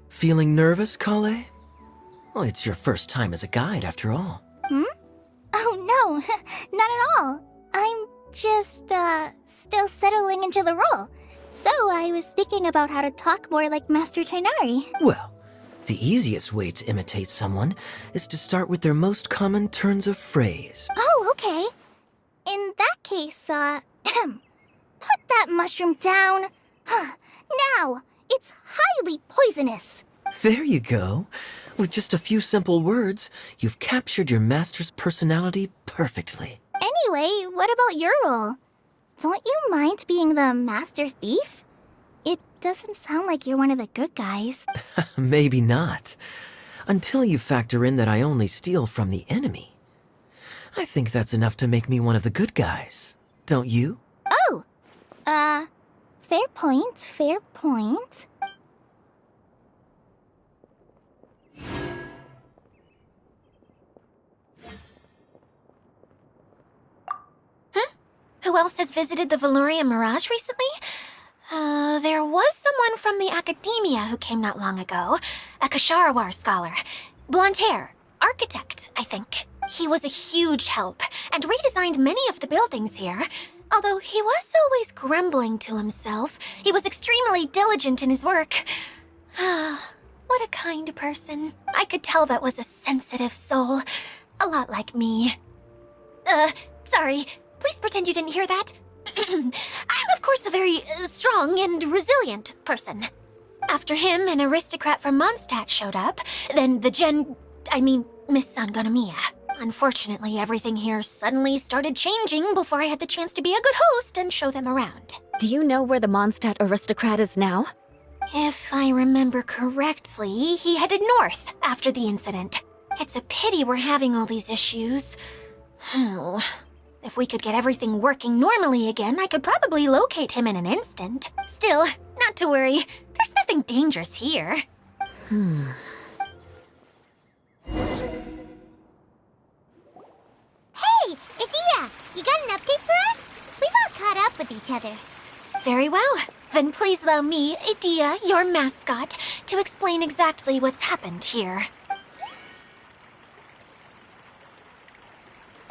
Feeling nervous, Kale? Well, it's your first time as a guide, after all. Oh no, not at all. I'm just, still settling into the role. So I was thinking about how to talk more like Master Tainari. Well, the easiest way to imitate someone is to start with their most common turns of phrase. Oh, okay. In that case, put that mushroom down. Now, it's highly poisonous. There you go. With just a few simple words, you've captured your master's personality perfectly. Anyway, what about your role? Don't you mind being the master thief? It doesn't sound like you're one of the good guys. Maybe not. Until you factor in that I only steal from the enemy. I think that's enough to make me one of the good guys. Don't you? Oh! Fair point, fair point. Who else has visited the Valoria Mirage recently? There was someone from the academia who came not long ago. A Kasharawar scholar. Blonde hair. Architect, I think. He was a huge help, and redesigned many of the buildings here. Although he was always grumbling to himself, he was extremely diligent in his work. What a kind person. I could tell that was a sensitive soul. A lot like me. Sorry. Please pretend you didn't hear that. I'm, of course, a very strong and resilient person. After him, an aristocrat from Mondstadt showed up. Then Miss Sangonomiya. Unfortunately, everything here suddenly started changing before I had the chance to be a good host and show them around. Do you know where the Mondstadt aristocrat is now? If I remember correctly, he headed north after the incident. It's a pity we're having all these issues. If we could get everything working normally again, I could probably locate him in an instant. Still, not to worry. There's nothing dangerous here. Hey, Idia, you got an update for us? We've all caught up with each other. Very well. Then please allow me, Idia, your mascot, to explain exactly what's happened here.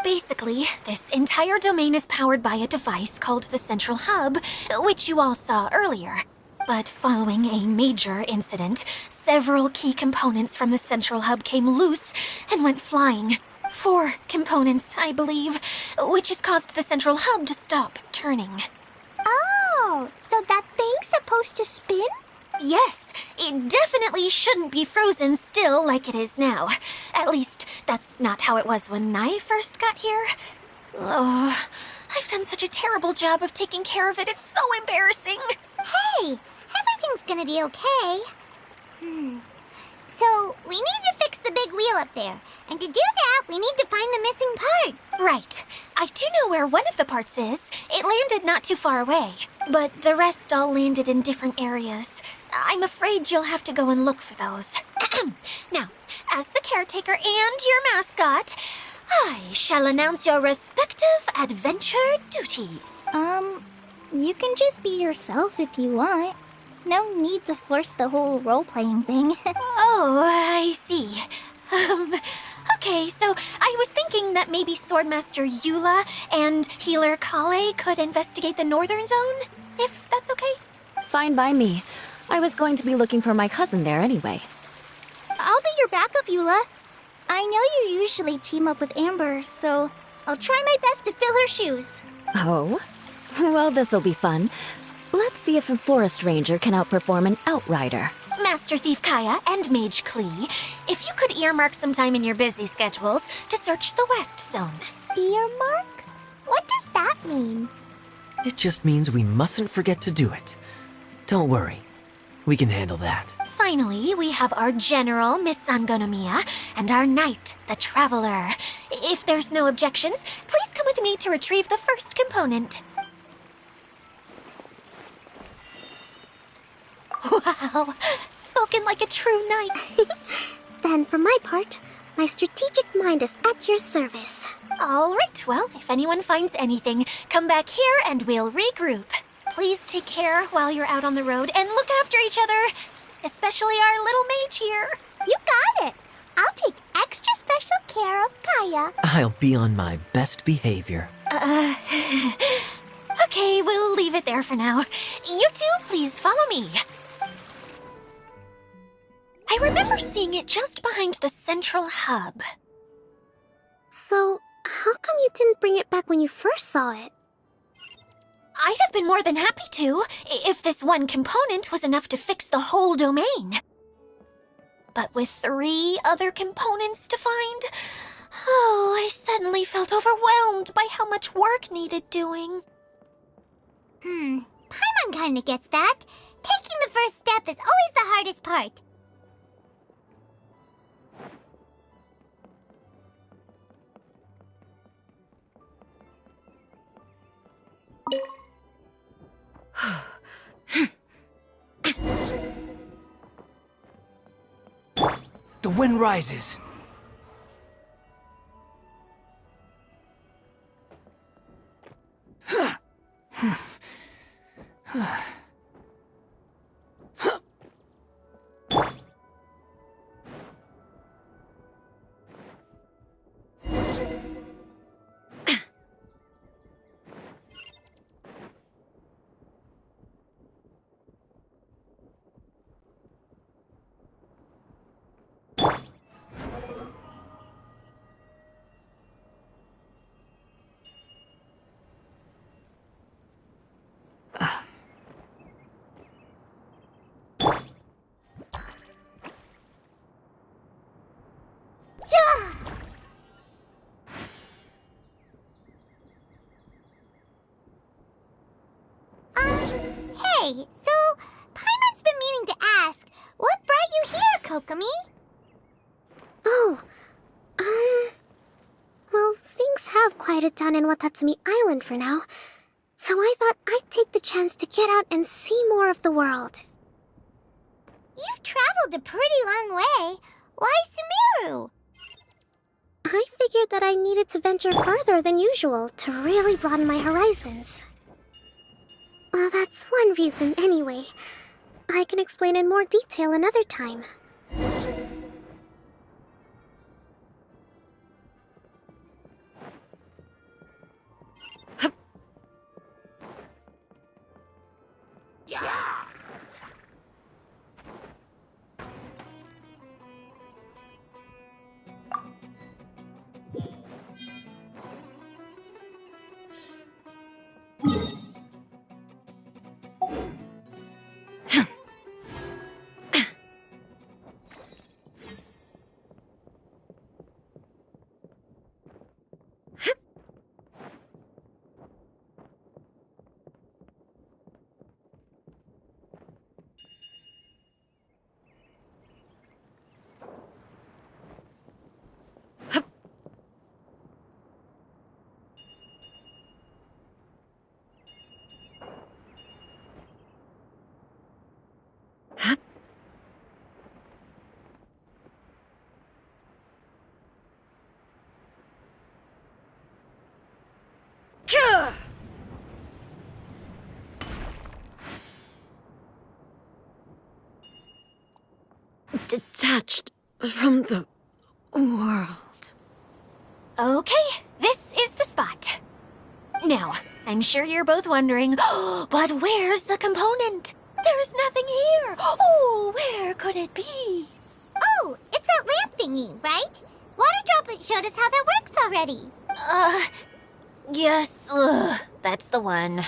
Basically, this entire domain is powered by a device called the Central Hub, which you all saw earlier. But following a major incident, several key components from the Central Hub came loose and went flying. 4 components, I believe, which has caused the Central Hub to stop turning. Oh, so that thing's supposed to spin? Yes, it definitely shouldn't be frozen still like it is now. At least, that's not how it was when I first got here. Oh, I've done such a terrible job of taking care of it. It's so embarrassing. Hey, everything's gonna be okay. So, we need to fix the big wheel up there. And to do that, we need to find the missing parts. Right. I do know where one of the parts is. It landed not too far away. But the rest all landed in different areas. I'm afraid you'll have to go and look for those. Now, as the caretaker and your mascot, I shall announce your respective adventure duties. You can just be yourself if you want. No need to force the whole role-playing thing. Oh, I see. Okay, so I was thinking that maybe Swordmaster Eula and Healer Kale could investigate the northern zone, if that's okay? Fine by me. I was going to be looking for my cousin there anyway. I'll be your backup, Eula. I know you usually team up with Amber, so I'll try my best to fill her shoes. Oh? Well, this'll be fun. Let's see if a forest ranger can outperform an outrider. Master Thief Kaya and Mage Klee, if you could earmark some time in your busy schedules to search the West Zone. Earmark? What does that mean? It just means we mustn't forget to do it. Don't worry. We can handle that. Finally, we have our General, Miss Sangonomiya, and our Knight, the Traveler. If there's no objections, please come with me to retrieve the first component. Wow, spoken like a true knight. Then, for my part, my strategic mind is at your service. All right, well, if anyone finds anything, come back here and we'll regroup. Please take care while you're out on the road and look after each other, especially our little mage here. You got it. I'll take extra special care of Kaya. I'll be on my best behavior. Okay, we'll leave it there for now. You two, please follow me. I remember seeing it just behind the central hub. So, how come you didn't bring it back when you first saw it? I'd have been more than happy to, if this one component was enough to fix the whole domain. But with 3 other components to find, I suddenly felt overwhelmed by how much work needed doing. Paimon kinda gets that. Taking the first step is always the hardest part. The wind rises. Hey, so Paimon's been meaning to ask, what brought you here, Kokomi? Oh, well, things have quieted down in Watatsumi Island for now, so I thought I'd take the chance to get out and see more of the world. You've traveled a pretty long way. Why Sumeru? I figured that I needed to venture further than usual to really broaden my horizons. Well, that's one reason anyway. I can explain in more detail another time. Detached from the world. Okay, this is the spot. Now, I'm sure you're both wondering, but where's the component? There's nothing here! Oh, where could it be? Oh, it's that lamp thingy, right? Water Droplet showed us how that works already. Yes, that's the one.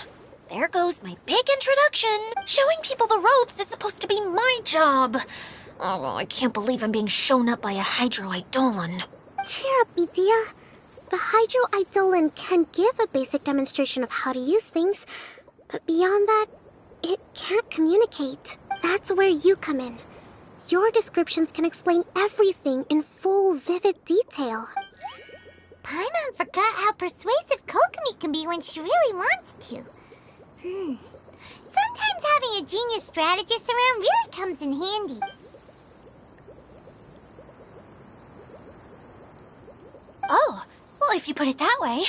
There goes my big introduction. Showing people the ropes is supposed to be my job. Oh, I can't believe I'm being shown up by a Hydro-Eidolon. Cheer up, Medea. The Hydro-Eidolon can give a basic demonstration of how to use things, but beyond that, it can't communicate. That's where you come in. Your descriptions can explain everything in full, vivid detail. Paimon forgot how persuasive Kokomi can be when she really wants to. Sometimes having a genius strategist around really comes in handy. Oh, well, if you put it that way.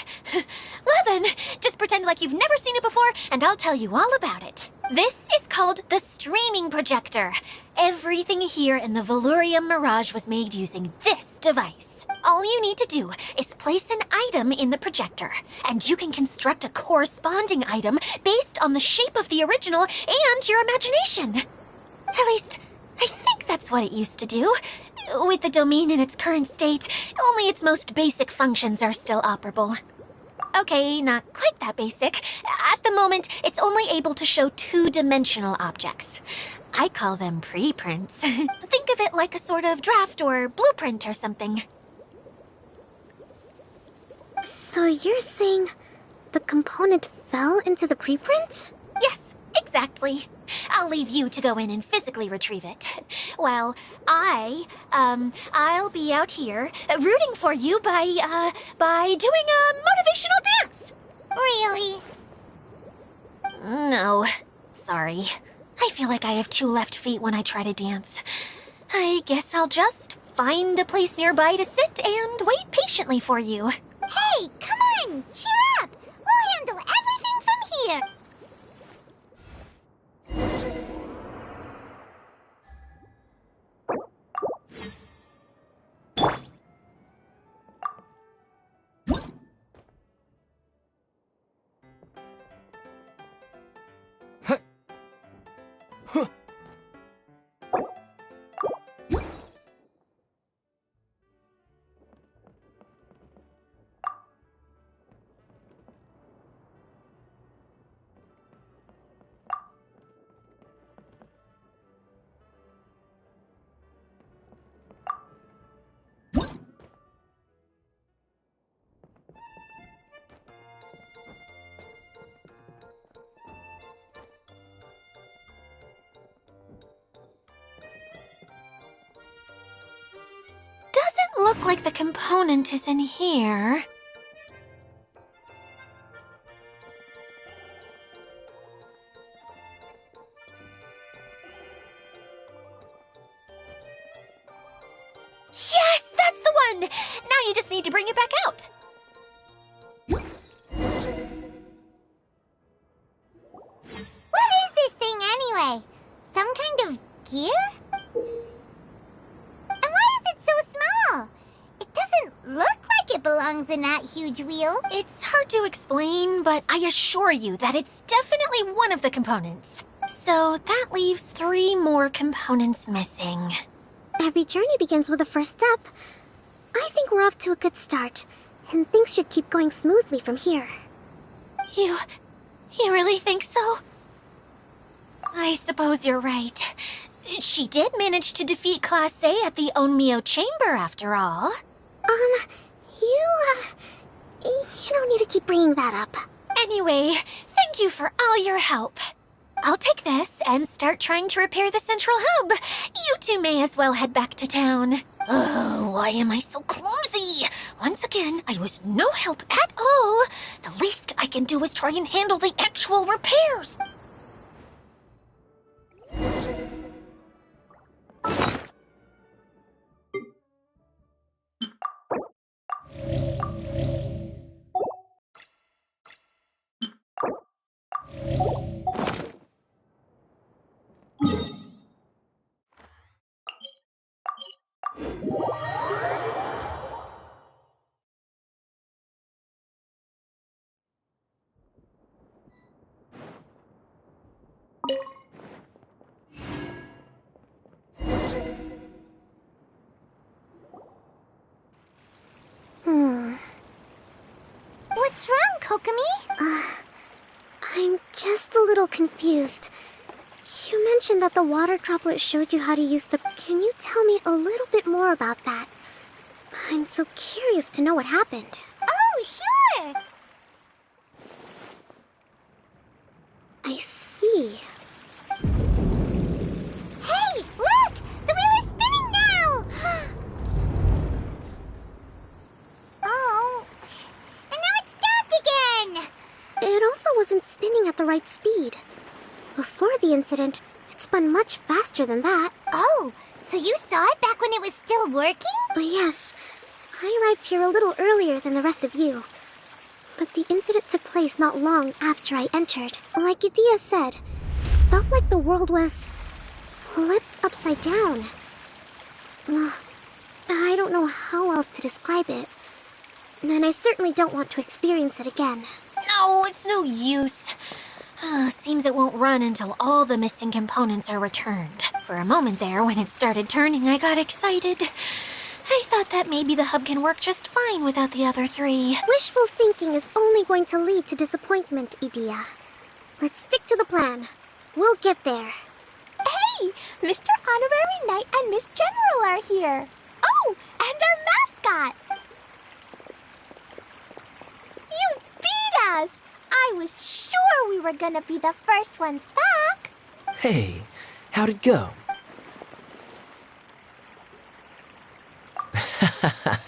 Well then, just pretend like you've never seen it before, and I'll tell you all about it. This is called the streaming projector. Everything here in the Velurium Mirage was made using this device. All you need to do is place an item in the projector, and you can construct a corresponding item based on the shape of the original and your imagination. At least, I think that's what it used to do. With the domain in its current state, only its most basic functions are still operable. Okay, not quite that basic. At the moment, it's only able to show two-dimensional objects. I call them preprints. Think of it like a sort of draft or blueprint or something. So you're saying the component fell into the preprints? Yes, exactly. I'll leave you to go in and physically retrieve it. While I'll be out here rooting for you by doing a motivational dance. Really? No, sorry. I feel like I have two left feet when I try to dance. I guess I'll just find a place nearby to sit and wait patiently for you. Hey, come on! Cheer up! We'll handle everything from here! Doesn't look like the component is in here. Yes, that's the one! Now you just need to bring it back out. What is this thing anyway? Some kind of gear? And why is it so small? It doesn't look like it belongs in that huge wheel. It's hard to explain, but I assure you that it's definitely one of the components. So that leaves 3 more components missing. Every journey begins with a first step. I think we're off to a good start, and things should keep going smoothly from here. You really think so? I suppose you're right. She did manage to defeat Class A at the Onmyo Chamber, after all. You don't need to keep bringing that up. Anyway, thank you for all your help. I'll take this and start trying to repair the central hub. You two may as well head back to town. Oh, why am I so clumsy? Once again, I was no help at all. The least I can do is try and handle the actual repairs. What's wrong, Kokomi? I'm just a little confused. You mentioned that the water droplet showed you how to use the... Can you tell me a little bit more about that? I'm so curious to know what happened. Oh, sure! I see. Hey, look! The wheel is spinning now! Oh, and now it's stopped again! It also wasn't spinning at the right speed. Before the incident, it spun much faster than that. Oh, so you saw it back when it was still working? Yes, I arrived here a little earlier than the rest of you. But the incident took place not long after I entered. Like Idia said, it felt like the world was flipped upside down. Well, I don't know how else to describe it. And I certainly don't want to experience it again. No, it's no use. Seems it won't run until all the missing components are returned. For a moment there, when it started turning, I got excited. I thought that maybe the hub can work just fine without the other three. Wishful thinking is only going to lead to disappointment, Idia. Let's stick to the plan. We'll get there. Hey, Mr. Honorary Knight and Miss General are here. Oh, and our mascot. You beat us! I was sure we were gonna be the first ones back. Hey, how'd it go?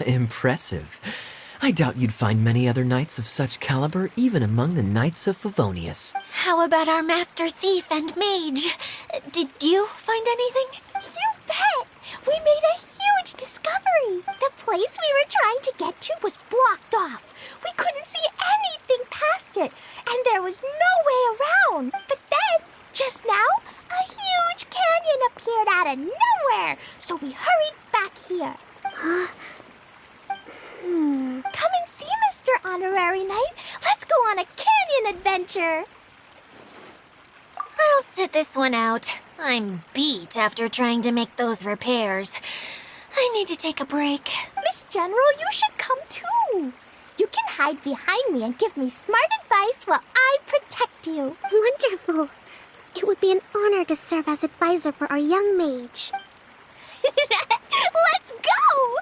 Impressive. I doubt you'd find many other knights of such caliber even among the Knights of Favonius. How about our master thief and mage? Did you find anything? You bet! We made a huge discovery. The place we were trying to get to was blocked off. We couldn't see anything past it, and there was no way around. But then, just now, a huge canyon appeared out of nowhere, so we hurried back here. Come and see, Mr. Honorary Knight. Let's go on a canyon adventure. I'll sit this one out. I'm beat after trying to make those repairs. I need to take a break. Miss General, you should come too. You can hide behind me and give me smart advice while I protect you. Wonderful. It would be an honor to serve as advisor for our young mage. Let's go!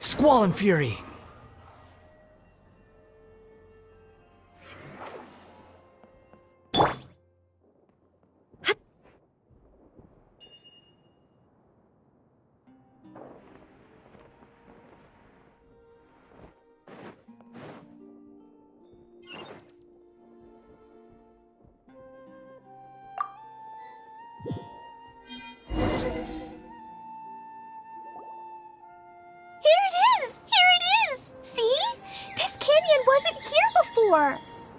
Squall and Fury!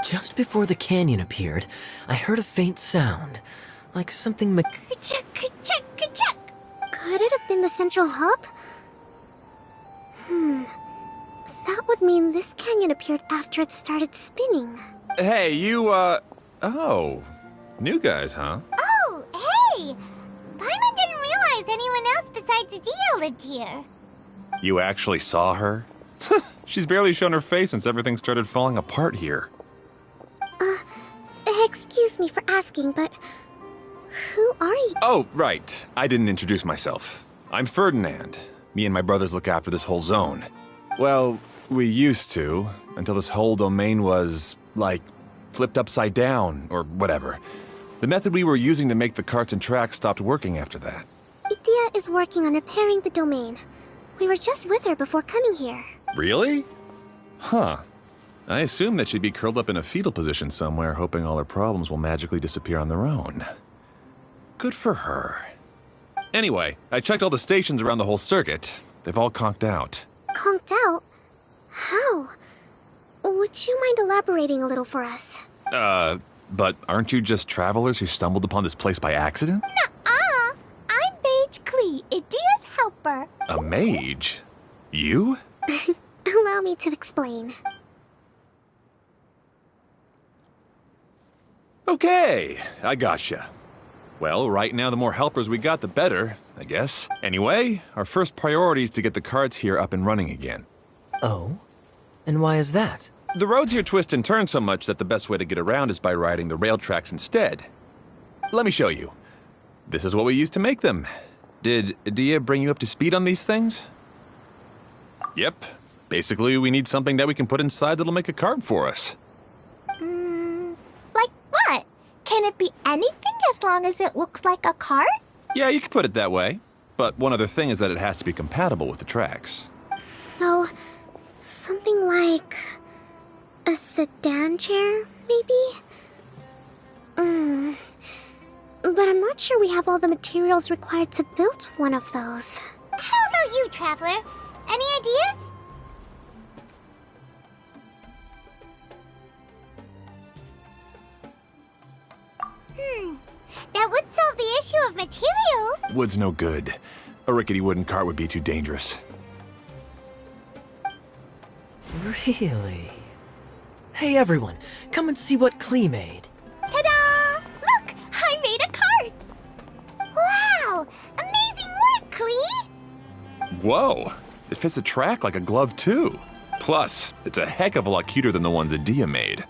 Just before the canyon appeared, I heard a faint sound, like something Ka-chuck, ka-chuck, ka-chuck. Could it have been the central hub? That would mean this canyon appeared after it started spinning. Hey, you, oh. New guys, huh? Oh, hey! Paimon didn't realize anyone else besides Adia lived here. You actually saw her? She's barely shown her face since everything started falling apart here. Excuse me for asking, but who are you? Oh, right. I didn't introduce myself. I'm Ferdinand. Me and my brothers look after this whole zone. Well, we used to, until this whole domain was, like, flipped upside down, or whatever. The method we were using to make the carts and tracks stopped working after that. Idia is working on repairing the domain. We were just with her before coming here. Really? Huh. I assume that she'd be curled up in a fetal position somewhere, hoping all her problems will magically disappear on their own. Good for her. Anyway, I checked all the stations around the whole circuit. They've all conked out. Conked out? How? Would you mind elaborating a little for us? But aren't you just travelers who stumbled upon this place by accident? Nuh-uh. I'm Mage Klee, Idia's helper. A mage? You? Allow me to explain. Okay, I gotcha. Well, right now the more helpers we got, the better, I guess. Anyway, our first priority is to get the carts here up and running again. Oh? And why is that? The roads here twist and turn so much that the best way to get around is by riding the rail tracks instead. Let me show you. This is what we used to make them. Did Idia bring you up to speed on these things? Yep. Basically, we need something that we can put inside that'll make a cart for us. Like what? Can it be anything as long as it looks like a cart? Yeah, you could put it that way. But one other thing is that it has to be compatible with the tracks. So, something like a sedan chair, maybe? But I'm not sure we have all the materials required to build one of those. How about you, Traveler? Any ideas? That would solve the issue of materials. Wood's no good. A rickety wooden cart would be too dangerous. Really? Hey everyone, come and see what Klee made. Ta-da! Look! I made a cart! Wow! Amazing work, Klee! Whoa! It fits the track like a glove, too. Plus, it's a heck of a lot cuter than the ones Idia made.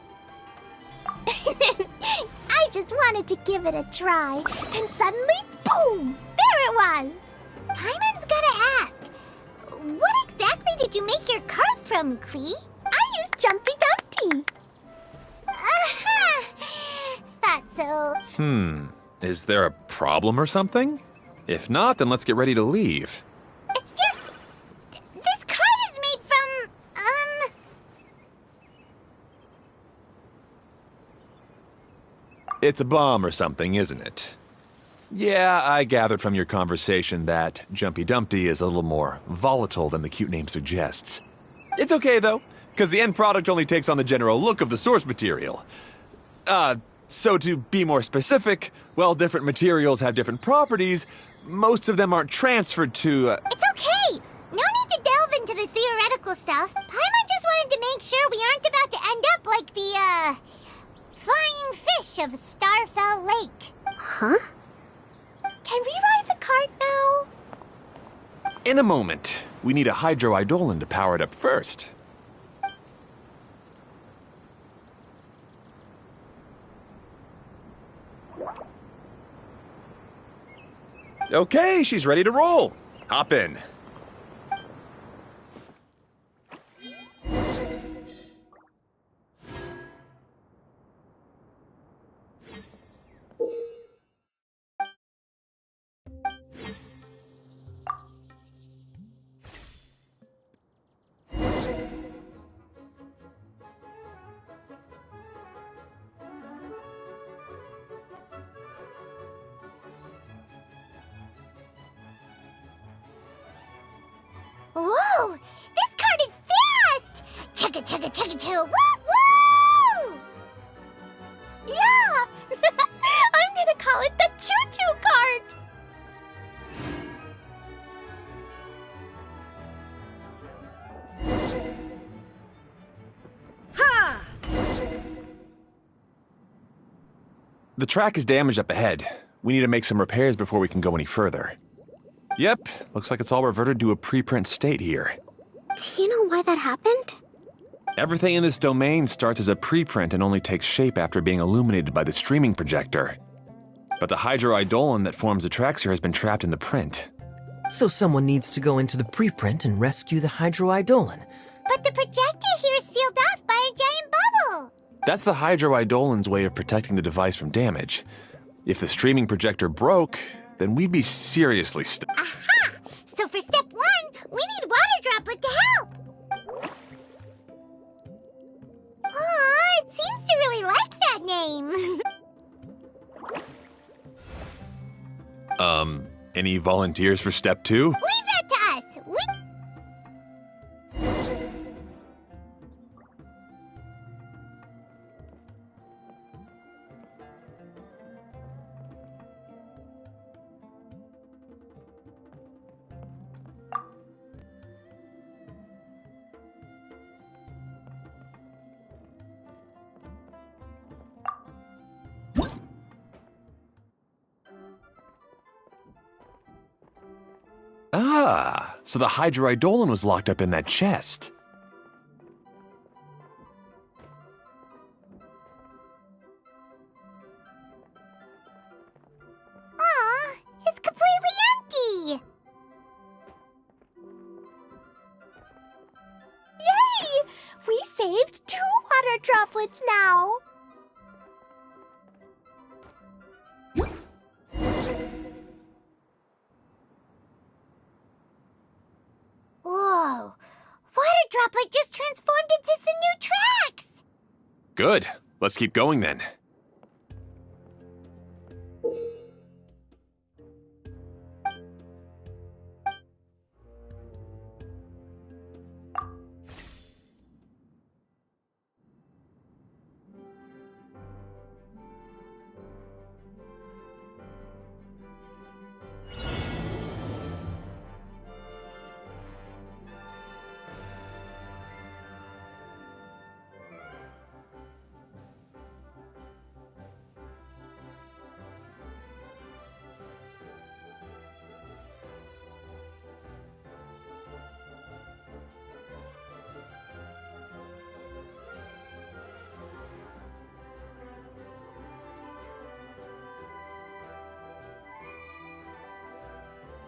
I just wanted to give it a try. Then suddenly, boom! There it was! Paimon's gotta ask, what exactly did you make your cart from, Klee? I used Jumpy Dumpty. Aha! Thought so. Is there a problem or something? If not, then let's get ready to leave. It's just... this cart is made from, It's a bomb or something, isn't it? Yeah, I gathered from your conversation that Jumpy Dumpty is a little more volatile than the cute name suggests. It's okay, though, because the end product only takes on the general look of the source material. So to be more specific, while different materials have different properties, most of them aren't transferred to, It's okay! No need to delve into the theoretical stuff. Paimon just wanted to make sure we aren't about to end up like the, flying fish of Starfell Lake. Huh? Can we ride the cart now? In a moment. We need a hydroidolin to power it up first. Okay, she's ready to roll. Hop in. Whoa! This cart is fast! Chugga chugga chugga choo! Woo woo! Yeah! I'm gonna call it the choo-choo cart! The track is damaged up ahead. We need to make some repairs before we can go any further. Yep, looks like it's all reverted to a preprint state here. Do you know why that happened? Everything in this domain starts as a preprint and only takes shape after being illuminated by the streaming projector. But the hydroidolin that forms the tracks here has been trapped in the print. So someone needs to go into the preprint and rescue the hydroidolin. But the projector here is sealed off by a giant bubble! That's the hydroidolin's way of protecting the device from damage. If the streaming projector broke, then we'd be seriously stuck. Aha! So for step 1, we need Water Droplet to help! Aw, it seems to really like that name. Any volunteers for step 2? Leave that to us! Ah, so the Hydroidolin was locked up in that chest. Aw, it's completely empty! Yay! We saved 2 water droplets now. Whoa! Water Droplet just transformed into some new tracks! Good. Let's keep going then.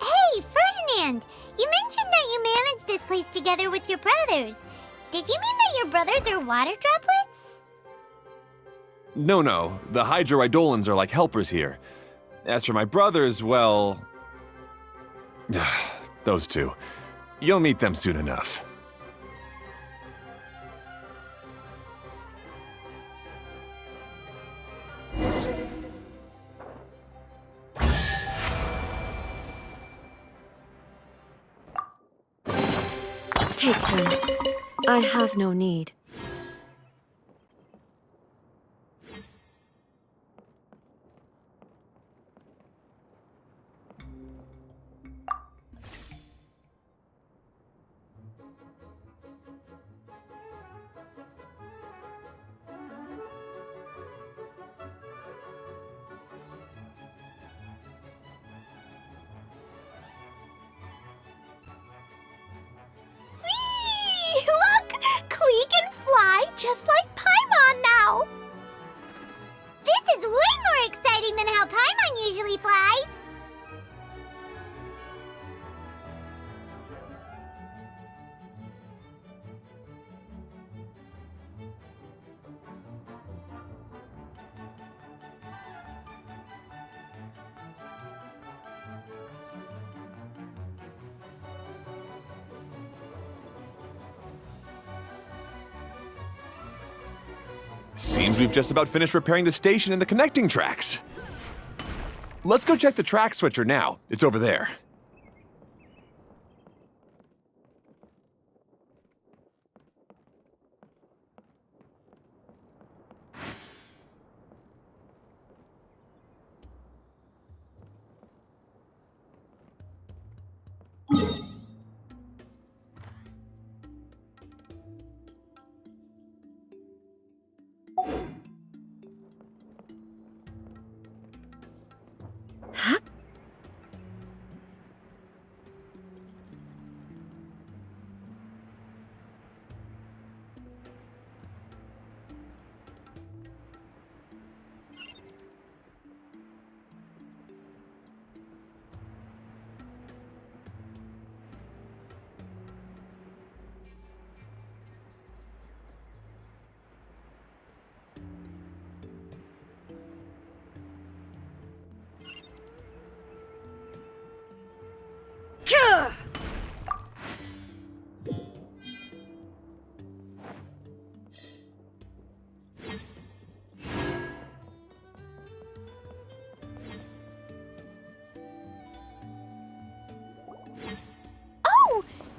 Hey, Ferdinand! You mentioned that you managed this place together with your brothers. Did you mean that your brothers are water droplets? No. The Hydroidolins are like helpers here. As for my brothers, well... those two. You'll meet them soon enough. Take them. I have no need. Look! Klee can fly just like Paimon now! This is way more exciting than how Paimon usually flies! Seems we've just about finished repairing the station and the connecting tracks. Let's go check the track switcher now. It's over there. Oh,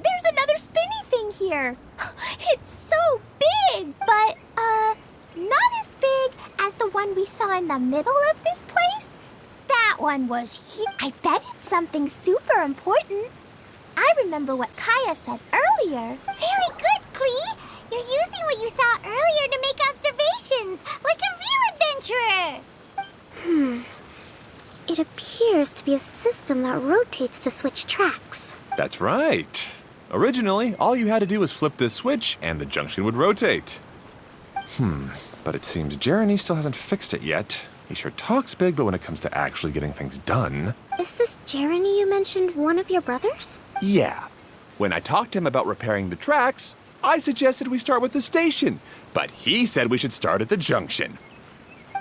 there's another spinny thing here. It's so big, but, not as big as the one we saw in the middle of this place. That one was huge. I bet it's something super important. I remember what Kaya said earlier. Very good, Klee! You're using what you saw earlier to make observations, like a real adventurer! It appears to be a system that rotates to switch tracks. That's right. Originally, all you had to do was flip this switch and the junction would rotate. But it seems Jeremy still hasn't fixed it yet. He sure talks big, but when it comes to actually getting things done... Is this Jeremy you mentioned one of your brothers? Yeah. When I talked to him about repairing the tracks, I suggested we start with the station, but he said we should start at the junction.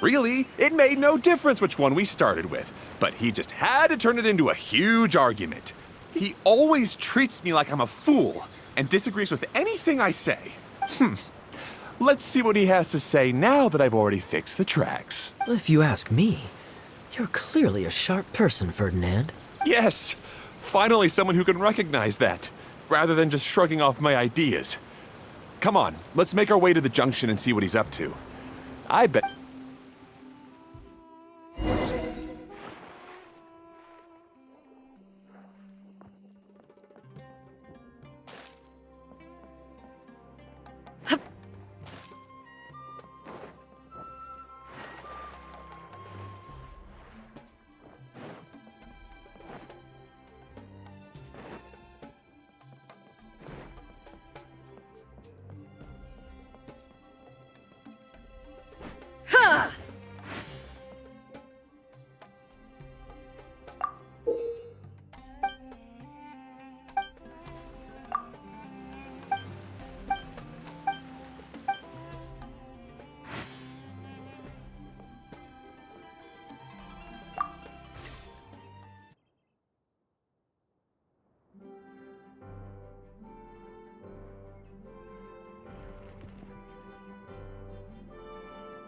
Really, it made no difference which one we started with, but he just had to turn it into a huge argument. He always treats me like I'm a fool and disagrees with anything I say. Let's see what he has to say now that I've already fixed the tracks. If you ask me, you're clearly a sharp person, Ferdinand. Yes, finally someone who can recognize that, rather than just shrugging off my ideas. Come on, let's make our way to the junction and see what he's up to. I bet...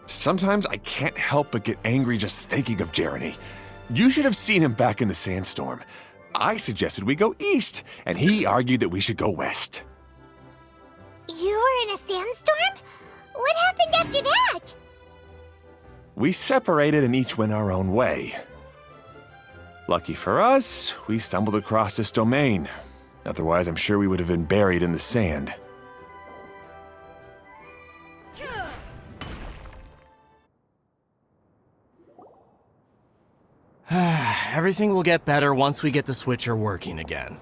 Sometimes I can't help but get angry just thinking of Jeremy. You should have seen him back in the sandstorm. I suggested we go east, and he argued that we should go west. You were in a sandstorm? What happened after that? We separated and each went our own way. Lucky for us, we stumbled across this domain. Otherwise, I'm sure we would have been buried in the sand. Everything will get better once we get the switcher working again.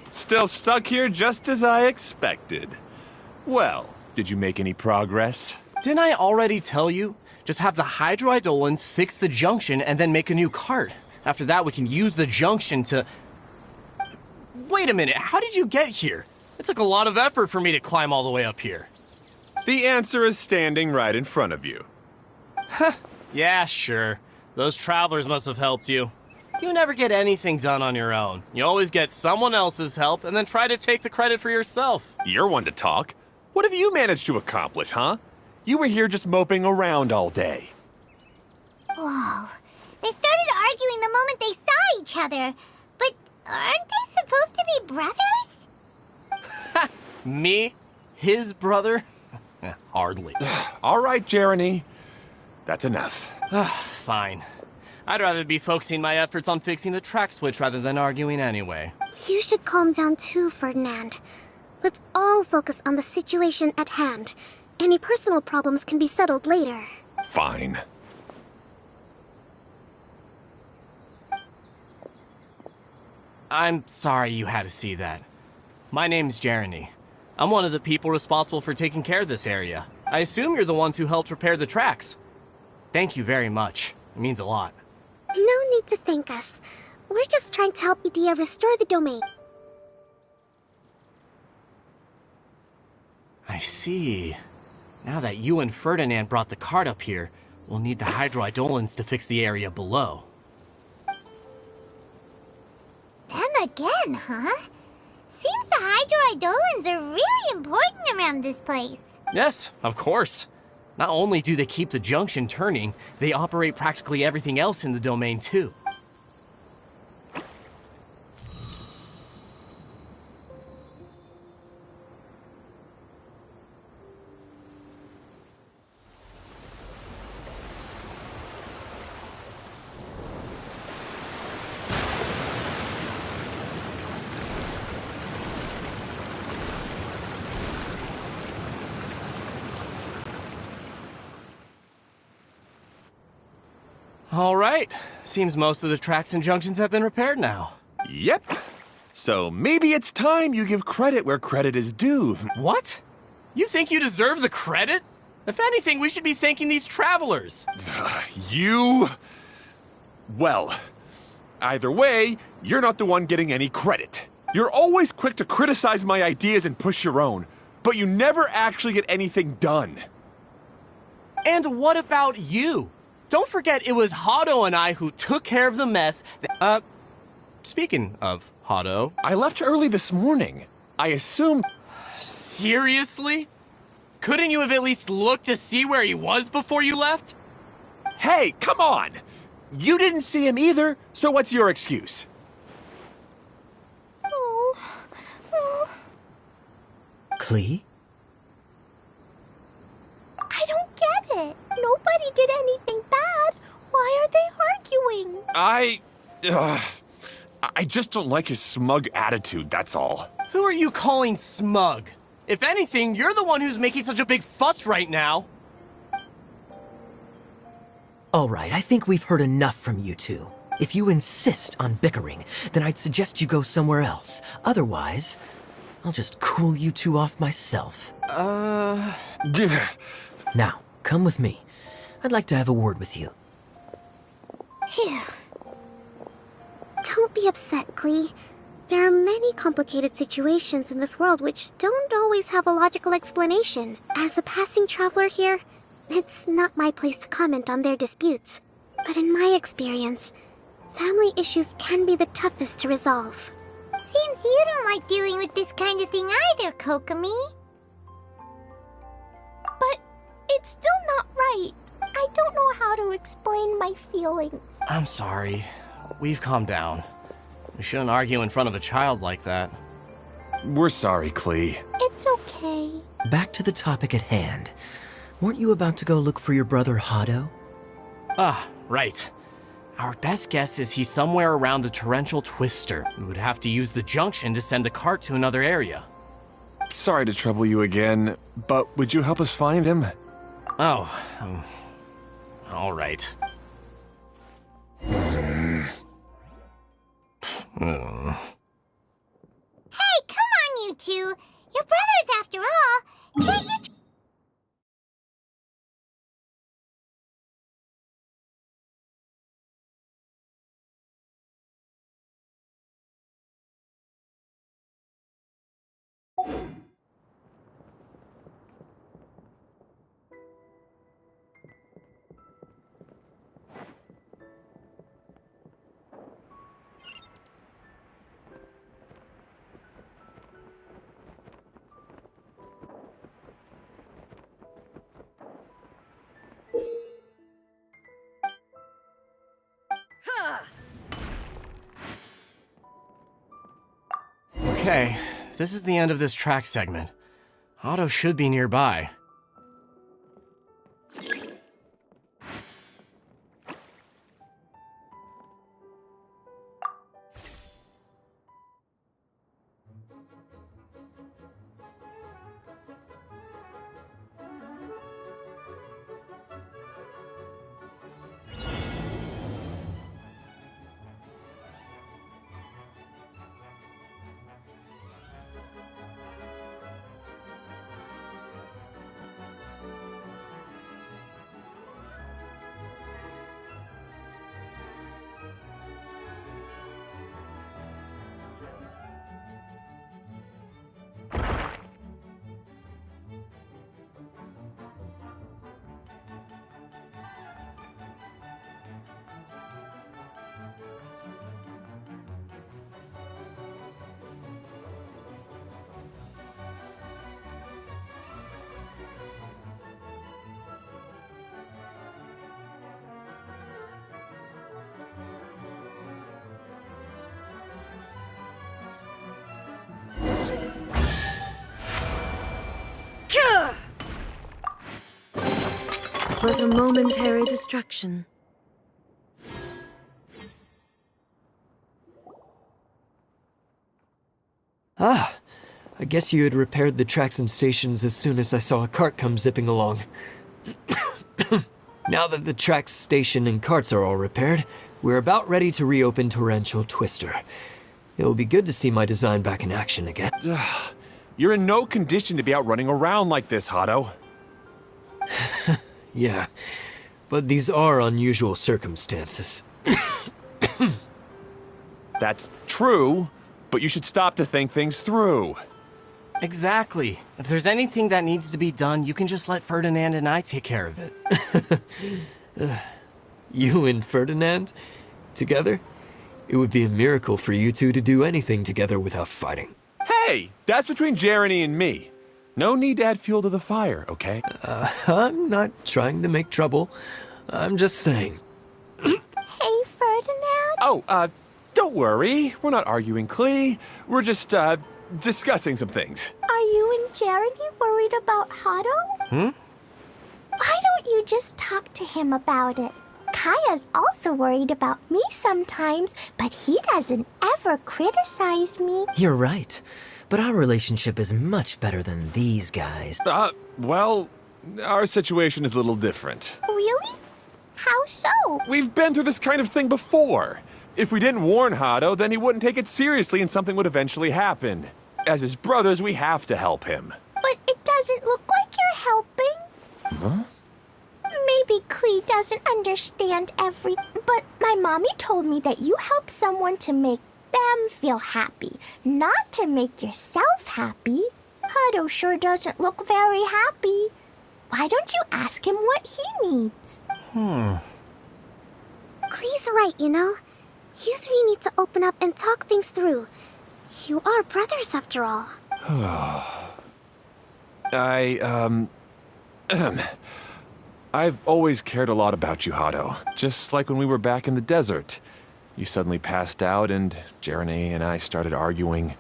Still stuck here just as I expected. Well, did you make any progress? Didn't I already tell you? Just have the hydroidolins fix the junction and then make a new cart. After that, we can use the junction to... Wait a minute, how did you get here? It took a lot of effort for me to climb all the way up here. The answer is standing right in front of you. Yeah, sure. Those travelers must have helped you. You never get anything done on your own. You always get someone else's help and then try to take the credit for yourself. You're one to talk. What have you managed to accomplish, huh? You were here just moping around all day. Whoa. They started arguing the moment they saw each other. But aren't they supposed to be brothers? Me? His brother? Hardly. All right, Jeremy. That's enough. Fine. I'd rather be focusing my efforts on fixing the track switch rather than arguing anyway. You should calm down too, Ferdinand. Let's all focus on the situation at hand. Any personal problems can be settled later. Fine. I'm sorry you had to see that. My name's Jeremy. I'm one of the people responsible for taking care of this area. I assume you're the ones who helped repair the tracks. Thank you very much. It means a lot. No need to thank us. We're just trying to help Idea restore the domain. I see. Now that you and Ferdinand brought the cart up here, we'll need the hydroidolins to fix the area below. Again, huh? Seems the hydroidolins are really important around this place. Yes, of course. Not only do they keep the junction turning, they operate practically everything else in the domain too. All right. Seems most of the tracks and junctions have been repaired now. Yep. So maybe it's time you give credit where credit is due. What? You think you deserve the credit? If anything, we should be thanking these travelers. You... Well, either way, you're not the one getting any credit. You're always quick to criticize my ideas and push your own, but you never actually get anything done. And what about you? Don't forget it was Hado and I who took care of the mess. Speaking of Hado... I left early this morning. I assumed... Seriously? Couldn't you have at least looked to see where he was before you left? Hey, come on! You didn't see him either, so what's your excuse? Klee? I don't get it. Nobody did anything bad. Why are they arguing? I just don't like his smug attitude, that's all. Who are you calling smug? If anything, you're the one who's making such a big fuss right now. All right, I think we've heard enough from you two. If you insist on bickering, then I'd suggest you go somewhere else. Otherwise, I'll just cool you two off myself. Now, come with me. I'd like to have a word with you. Phew. Don't be upset, Klee. There are many complicated situations in this world which don't always have a logical explanation. As a passing traveler here, it's not my place to comment on their disputes. But in my experience, family issues can be the toughest to resolve. Seems you don't like dealing with this kind of thing either, Kokomi. But it's still not right. I don't know how to explain my feelings. I'm sorry. We've calmed down. We shouldn't argue in front of a child like that. We're sorry, Klee. It's okay. Back to the topic at hand. Weren't you about to go look for your brother Hado? Ah, right. Our best guess is he's somewhere around the torrential twister. We would have to use the junction to send the cart to another area. Sorry to trouble you again, but would you help us find him? Oh, all right. Hey, come on, you two. You're brothers after all. Can't you... Okay, this is the end of this track segment. Otto should be nearby. but a momentary distraction. Ah, I guess you had repaired the tracks and stations as soon as I saw a cart come zipping along. Now that the tracks, station, and carts are all repaired, we're about ready to reopen Torrential Twister. It'll be good to see my design back in action again. You're in no condition to be out running around like this, Hado. Yeah, but these are unusual circumstances. That's true, but you should stop to think things through. Exactly. If there's anything that needs to be done, you can just let Ferdinand and I take care of it. You and Ferdinand? Together? It would be a miracle for you two to do anything together without fighting. Hey, that's between Jeremy and me. No need to add fuel to the fire, okay? I'm not trying to make trouble. I'm just saying. Hey, Ferdinand? Oh, don't worry. We're not arguing, Klee. We're just, discussing some things. Are you and Jeremy worried about Hado? Why don't you just talk to him about it? Kaya's also worried about me sometimes, but he doesn't ever criticize me. You're right. But our relationship is much better than these guys. Well, our situation is a little different. Really? How so? We've been through this kind of thing before. If we didn't warn Hado, then he wouldn't take it seriously and something would eventually happen. As his brothers, we have to help him. But it doesn't look like you're helping. Huh? Maybe Klee doesn't understand but my mommy told me that you help someone to make them feel happy, not to make yourself happy. Hado sure doesn't look very happy. Why don't you ask him what he needs? Klee's right, you know? You three need to open up and talk things through. You are brothers after all. I've always cared a lot about you, Hado. Just like when we were back in the desert. You suddenly passed out and Jeremy and I started arguing.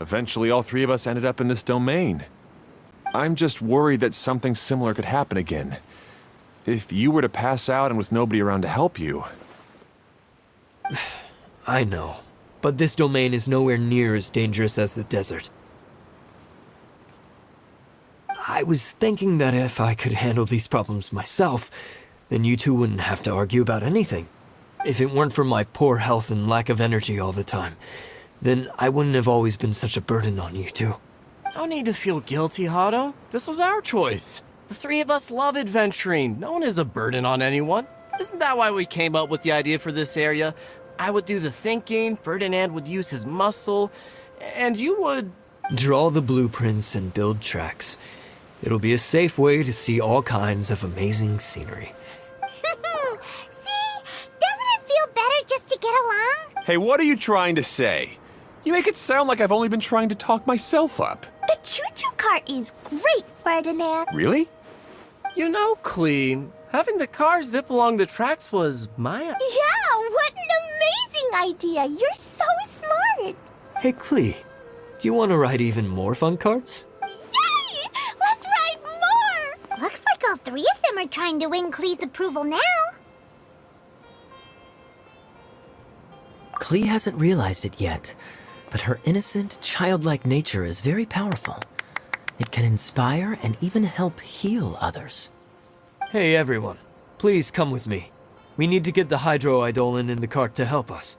Eventually, all three of us ended up in this domain. I'm just worried that something similar could happen again. If you were to pass out and with nobody around to help you... I know, but this domain is nowhere near as dangerous as the desert. I was thinking that if I could handle these problems myself, then you two wouldn't have to argue about anything. If it weren't for my poor health and lack of energy all the time, then I wouldn't have always been such a burden on you two. No need to feel guilty, Hado. This was our choice. The three of us love adventuring. No one is a burden on anyone. Isn't that why we came up with the idea for this area? I would do the thinking, Ferdinand would use his muscle, and you would... Draw the blueprints and build tracks. It'll be a safe way to see all kinds of amazing scenery. See? Doesn't it feel better just to get along? Hey, what are you trying to say? You make it sound like I've only been trying to talk myself up. The choo-choo cart is great, Ferdinand. Really? You know, Klee, having the car zip along the tracks was my... Yeah, what an amazing idea. You're so smart. Hey, Klee, do you want to ride even more fun carts? Yay! Let's ride more! Looks like all three of them are trying to win Klee's approval now. Klee hasn't realized it yet, but her innocent, childlike nature is very powerful. It can inspire and even help heal others. Hey everyone, please come with me. We need to get the hydroidolin in the cart to help us.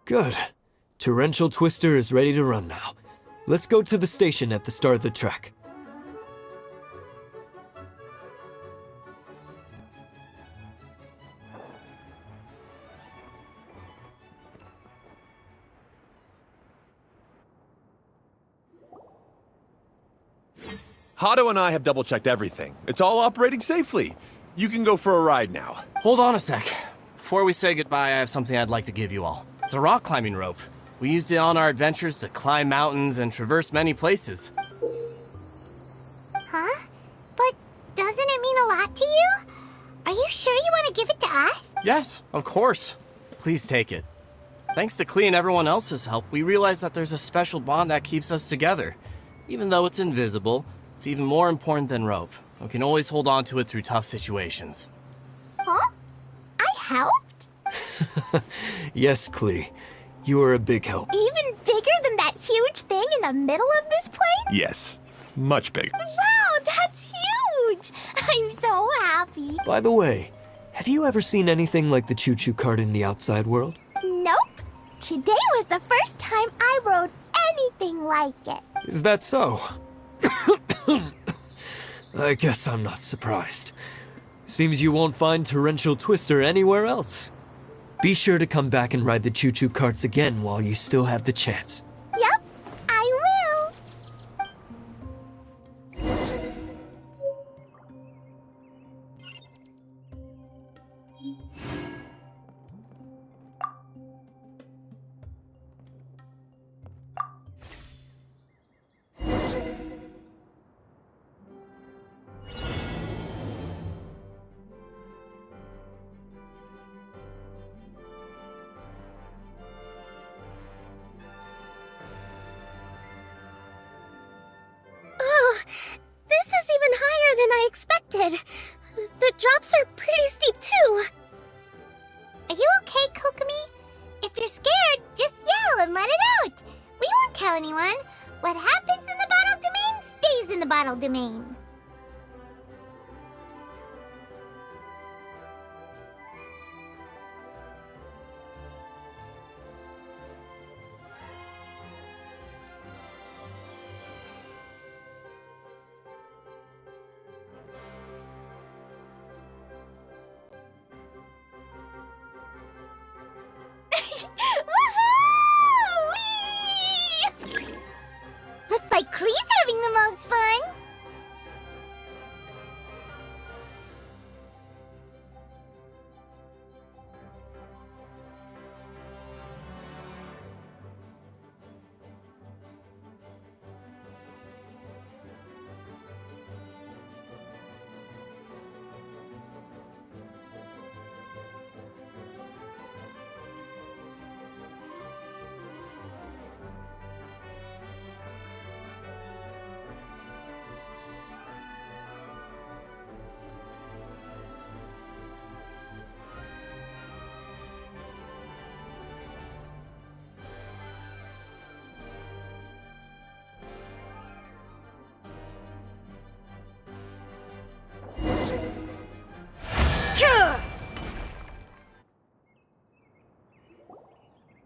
Good. Torrential Twister is ready to run now. Let's go to the station at the start of the track. Hato and I have double-checked everything. It's all operating safely. You can go for a ride now. Hold on a sec. Before we say goodbye, I have something I'd like to give you all. It's a rock climbing rope. We used it on our adventures to climb mountains and traverse many places. Huh? But doesn't it mean a lot to you? Are you sure you want to give it to us? Yes, of course. Please take it. Thanks to Klee and everyone else's help, we realized that there's a special bond that keeps us together. Even though it's invisible, it's even more important than rope. We can always hold on to it through tough situations. Huh? I helped? Yes, Klee. You are a big help. Even bigger than that huge thing in the middle of this place? Yes, much bigger. Wow, that's huge! I'm so happy. By the way, have you ever seen anything like the choo-choo cart in the outside world? Nope. Today was the first time I rode anything like it. Is that so? I guess I'm not surprised. Seems you won't find Torrential Twister anywhere else. Be sure to come back and ride the choo-choo carts again while you still have the chance. Yep, I will. Oh, this is even higher than I expected. The drops are pretty steep too. Are you okay, Kokomi? If you're scared, just yell and let it out. We won't tell anyone. What happens in the bottle domain stays in the bottle domain. Woohoo! Looks like Klee's having the most fun.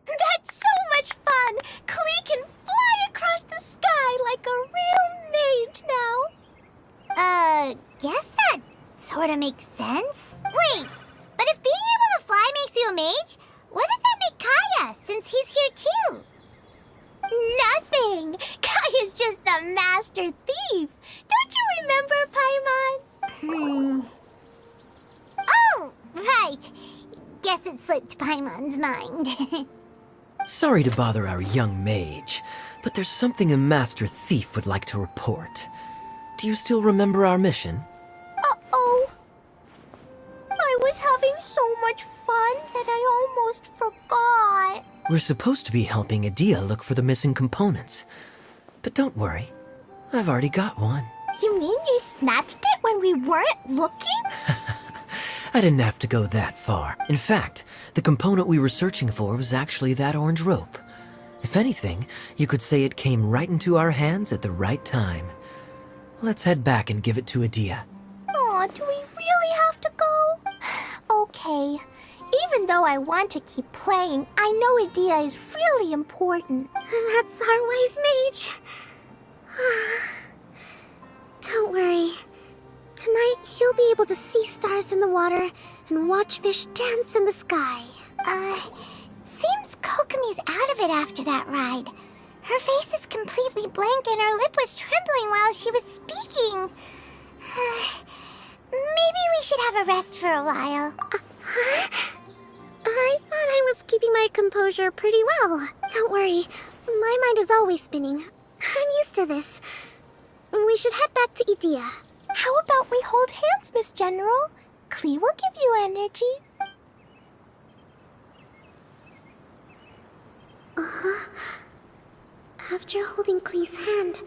That's so much fun! Klee can fly across the sky like a real mage now. Guess that sort of makes sense. Wait, but if being able to fly makes you a mage, what does that make Kaya, since he's here too? Nothing! Kaya's just the master thief. Don't you remember, Paimon? Oh, right. Guess it slipped Paimon's mind. Sorry to bother our young mage, but there's something a Master Thief would like to report. Do you still remember our mission? Uh-oh. I was having so much fun that I almost forgot. We're supposed to be helping Adia look for the missing components. But don't worry, I've already got one. You mean you snatched it when we weren't looking? I didn't have to go that far. In fact, the component we were searching for was actually that orange rope. If anything, you could say it came right into our hands at the right time. Let's head back and give it to Adia. Aw, do we really have to go? Okay. Even though I want to keep playing, I know Adia is really important. That's our wise mage. Don't worry. Tonight, you'll be able to see stars in the water and watch fish dance in the sky. Seems Kokomi's out of it after that ride. Her face is completely blank and her lip was trembling while she was speaking. Maybe we should have a rest for a while. I thought I was keeping my composure pretty well. Don't worry, my mind is always spinning. I'm used to this. We should head back to Idia. How about we hold hands, Miss General? Klee will give you energy. After holding Klee's hand,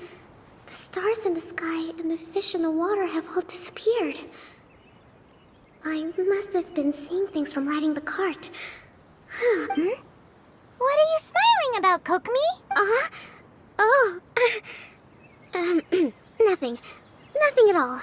the stars in the sky and the fish in the water have all disappeared. I must have been seeing things from riding the cart. What are you smiling about, Kokomi? Oh. Nothing. Nothing at all.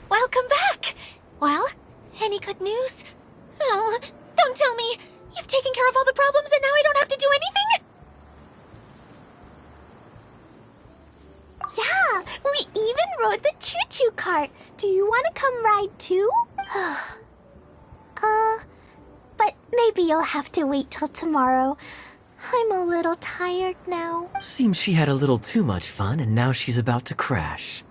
Welcome back! Well, any good news? Oh, don't tell me! You've taken care of all the problems and now I don't have to do anything? Yeah, we even rode the choo-choo cart. Do you want to come ride too? But maybe you'll have to wait till tomorrow. I'm a little tired now. Seems she had a little too much fun and now she's about to crash.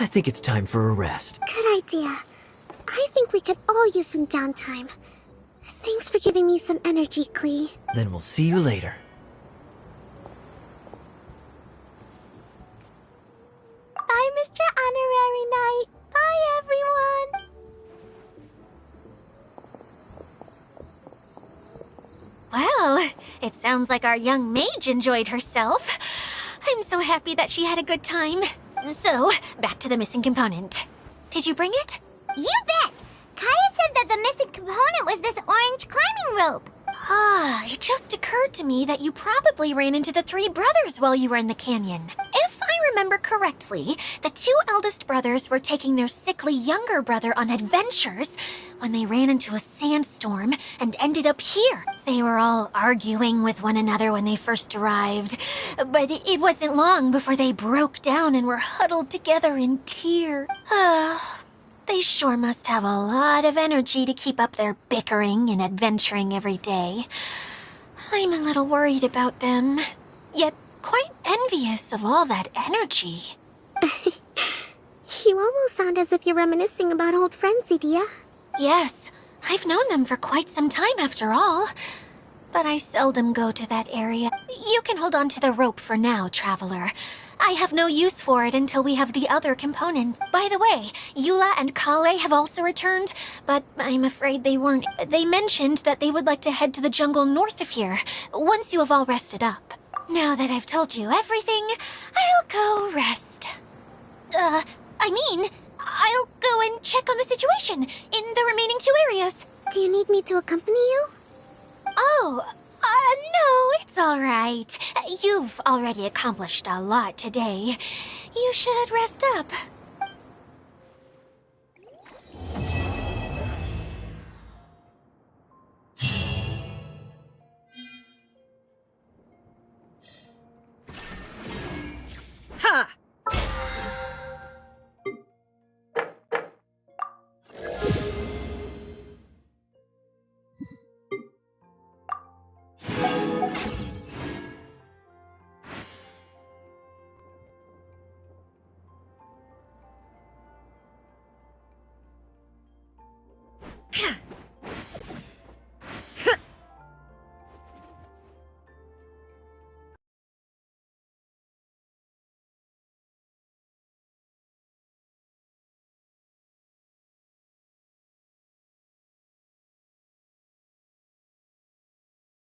I think it's time for a rest. Good idea. I think we could all use some downtime. Thanks for giving me some energy, Klee. Then we'll see you later. Bye, Mr. Honorary Knight. Bye, everyone. Well, it sounds like our young mage enjoyed herself. I'm so happy that she had a good time. So, back to the missing component. Did you bring it? You bet! Kaya said that the missing component was this orange climbing rope. It just occurred to me that you probably ran into the three brothers while you were in the canyon. If I remember correctly, the two eldest brothers were taking their sickly younger brother on adventures when they ran into a sandstorm and ended up here. They were all arguing with one another when they first arrived, but it wasn't long before they broke down and were huddled together in tears. They sure must have a lot of energy to keep up their bickering and adventuring every day. I'm a little worried about them, yet quite envious of all that energy. You almost sound as if you're reminiscing about old friends, Idia. Yes, I've known them for quite some time after all. But I seldom go to that area. You can hold on to the rope for now, Traveler. I have no use for it until we have the other component. By the way, Eula and Kale have also returned, but I'm afraid they weren't. They mentioned that they would like to head to the jungle north of here, once you have all rested up. Now that I've told you everything, I'll go rest. I'll go and check on the situation in the remaining two areas. Do you need me to accompany you? Oh, no, it's all right. You've already accomplished a lot today. You should rest up.